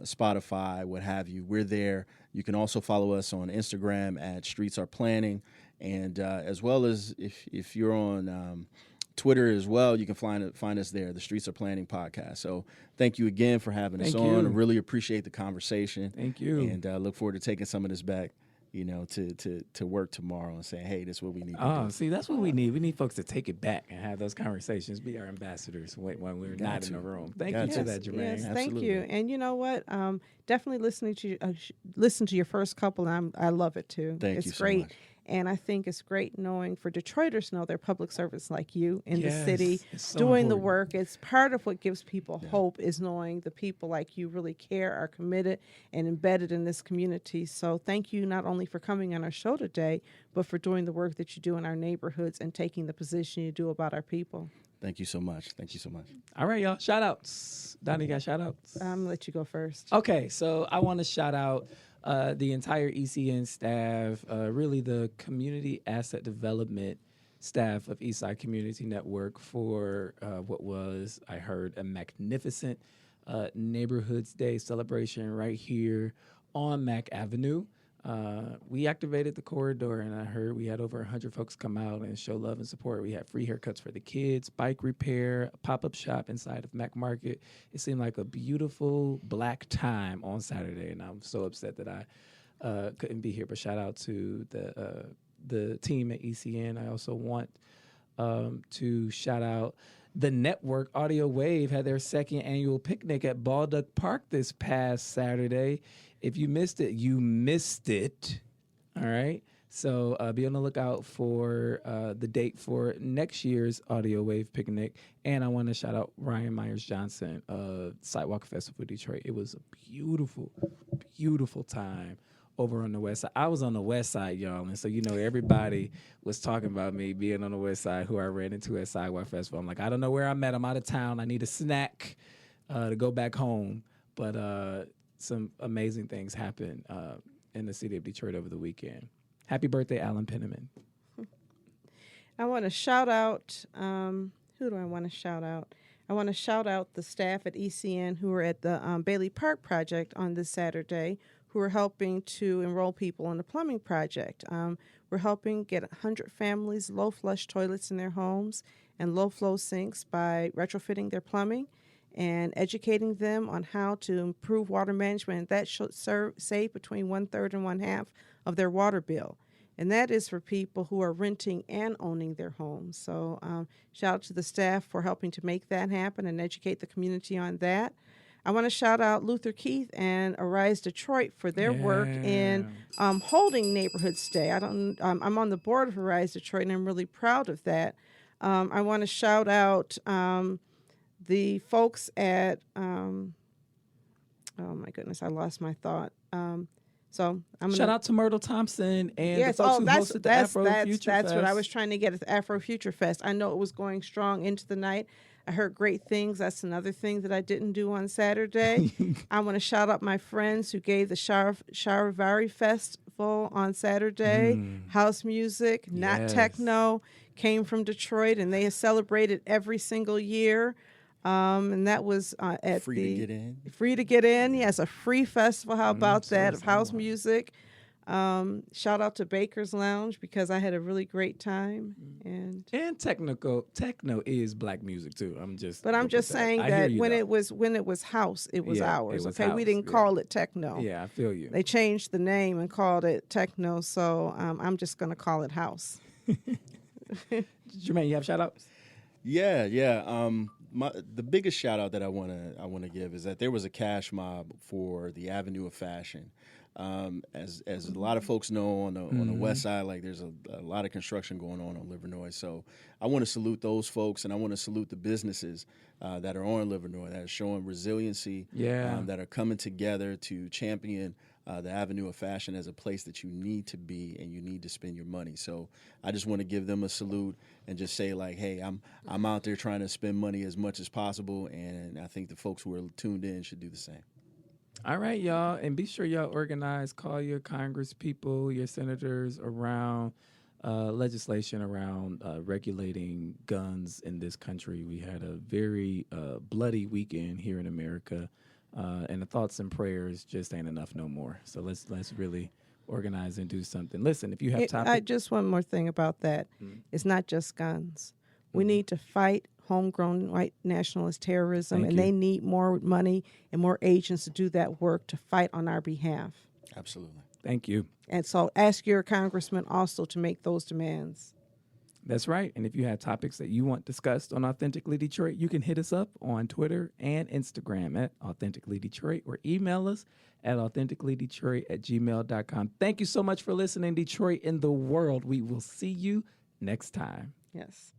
Spotify, what have you. We're there. You can also follow us on Instagram at Streets Are Planning, and as well as if you're on Twitter as well, you can find us there, the Streets Are Planning podcast. So thank you again for having us on. I really appreciate the conversation. Thank you. And look forward to taking some of this back, to work tomorrow and saying, hey, this is what we need to do. Oh, see, that's what we need. We need folks to take it back and have those conversations, be our ambassadors when we're not in the room. Thank you for that, Jermaine. Yes, thank you. And you know what? Definitely listen to your first couple, and I love it too. Thank you it's so great. much. And I think it's great knowing for Detroiters know their public servants like you in the Yes, city it's so doing the important. work. It's part of what gives people hope is knowing the people like you really care, are committed, and embedded in this community. So thank you not only for coming on our show today, but for doing the work that you do in our neighborhoods and taking the position you do about our people. Thank you so much. Thank you so much. All right, y'all. Shout outs. Donnie got shout outs. I'm going to let you go first. Okay, so I want to shout out the entire ECN staff, really the community asset development staff of Eastside Community Network for what was, I heard, a magnificent Neighborhoods Day celebration right here on Mack Avenue. We activated the corridor, and I heard we had over 100 folks come out and show love and support. We had free haircuts for the kids, bike repair, a pop-up shop inside of Mack Market. It seemed like a beautiful black time on Saturday, and I'm so upset that I couldn't be here. But shout out to the team at ECN. I also want to shout out the network. Audio Wave had their second annual picnic at Baldock Park this past Saturday. If you missed it, you missed it. All right. So be on the lookout for the date for next year's Audio Wave picnic. And I want to shout out Ryan Myers Johnson of Sidewalk Festival Detroit. It was a beautiful, beautiful time over on the west side. I was on the west side, y'all. And so, everybody was talking about me being on the west side, who I ran into at Sidewalk Festival. I'm like, I don't know where I'm at. I'm out of town. I need a snack to go back home. But some amazing things happened in the city of Detroit over the weekend. Happy birthday, Alan Penniman. I want to shout out, who do I want to shout out? I want to shout out the staff at ECN who were at the Bailey Park project on this Saturday, who are helping to enroll people in the plumbing project. We're helping get 100 families low flush toilets in their homes and low flow sinks by retrofitting their plumbing and educating them on how to improve water management. That should save between 1/3 and 1/2 of their water bill. And that is for people who are renting and owning their homes. So shout out to the staff for helping to make that happen and educate the community on that. I want to shout out Luther Keith and Arise Detroit for their work in holding Neighborhoods Day. I'm on the board of Arise Detroit, and I'm really proud of that. I want to shout out the folks at, oh my goodness, I lost my thought. So I'm gonna shout out to Myrtle Thompson and the folks who hosted the Afro Future Fest. That's what I was trying to get at the Afro Future Fest. I know it was going strong into the night. I heard great things. That's another thing that I didn't do on Saturday. I want to shout out my friends who gave the Charivari Festival on Saturday. House music, not techno, came from Detroit, and they have celebrated every single year. And that was at Free to get in. Free to get in. Yes, a free festival. How about that of house music? Shout out to Baker's Lounge because I had a really great time. And techno is black music too. I'm just saying that when it was house, it was ours. It was okay, house, we didn't call it techno. Yeah, I feel you. They changed the name and called it techno, so I'm just gonna call it house. Jermaine, you have shout outs? Yeah. The biggest shout out that I want to give is that there was a cash mob for the Avenue of Fashion. As a lot of folks know on the west side, like there's a lot of construction going on Livernois. So I want to salute those folks, and I want to salute the businesses that are on Livernois that are showing resiliency, that are coming together to champion the Avenue of Fashion as a place that you need to be and you need to spend your money. So I just want to give them a salute and just say like, hey, I'm out there trying to spend money as much as possible, and I think the folks who are tuned in should do the same. All right, y'all, and be sure y'all organize. Call your Congress people, your senators around legislation around regulating guns in this country. We had a very bloody weekend here in America. And the thoughts and prayers just ain't enough no more. So let's really organize and do something. Listen, if you have topics. Just one more thing about that. It's not just guns. We need to fight homegrown white nationalist terrorism, and they need more money and more agents to do that work to fight on our behalf. Absolutely. Thank you. And so ask your congressman also to make those demands. That's right. And if you have topics that you want discussed on Authentically Detroit, you can hit us up on Twitter and Instagram at Authentically Detroit or email us at authenticallydetroit@gmail.com. Thank you so much for listening, Detroit and the world. We will see you next time. Yes.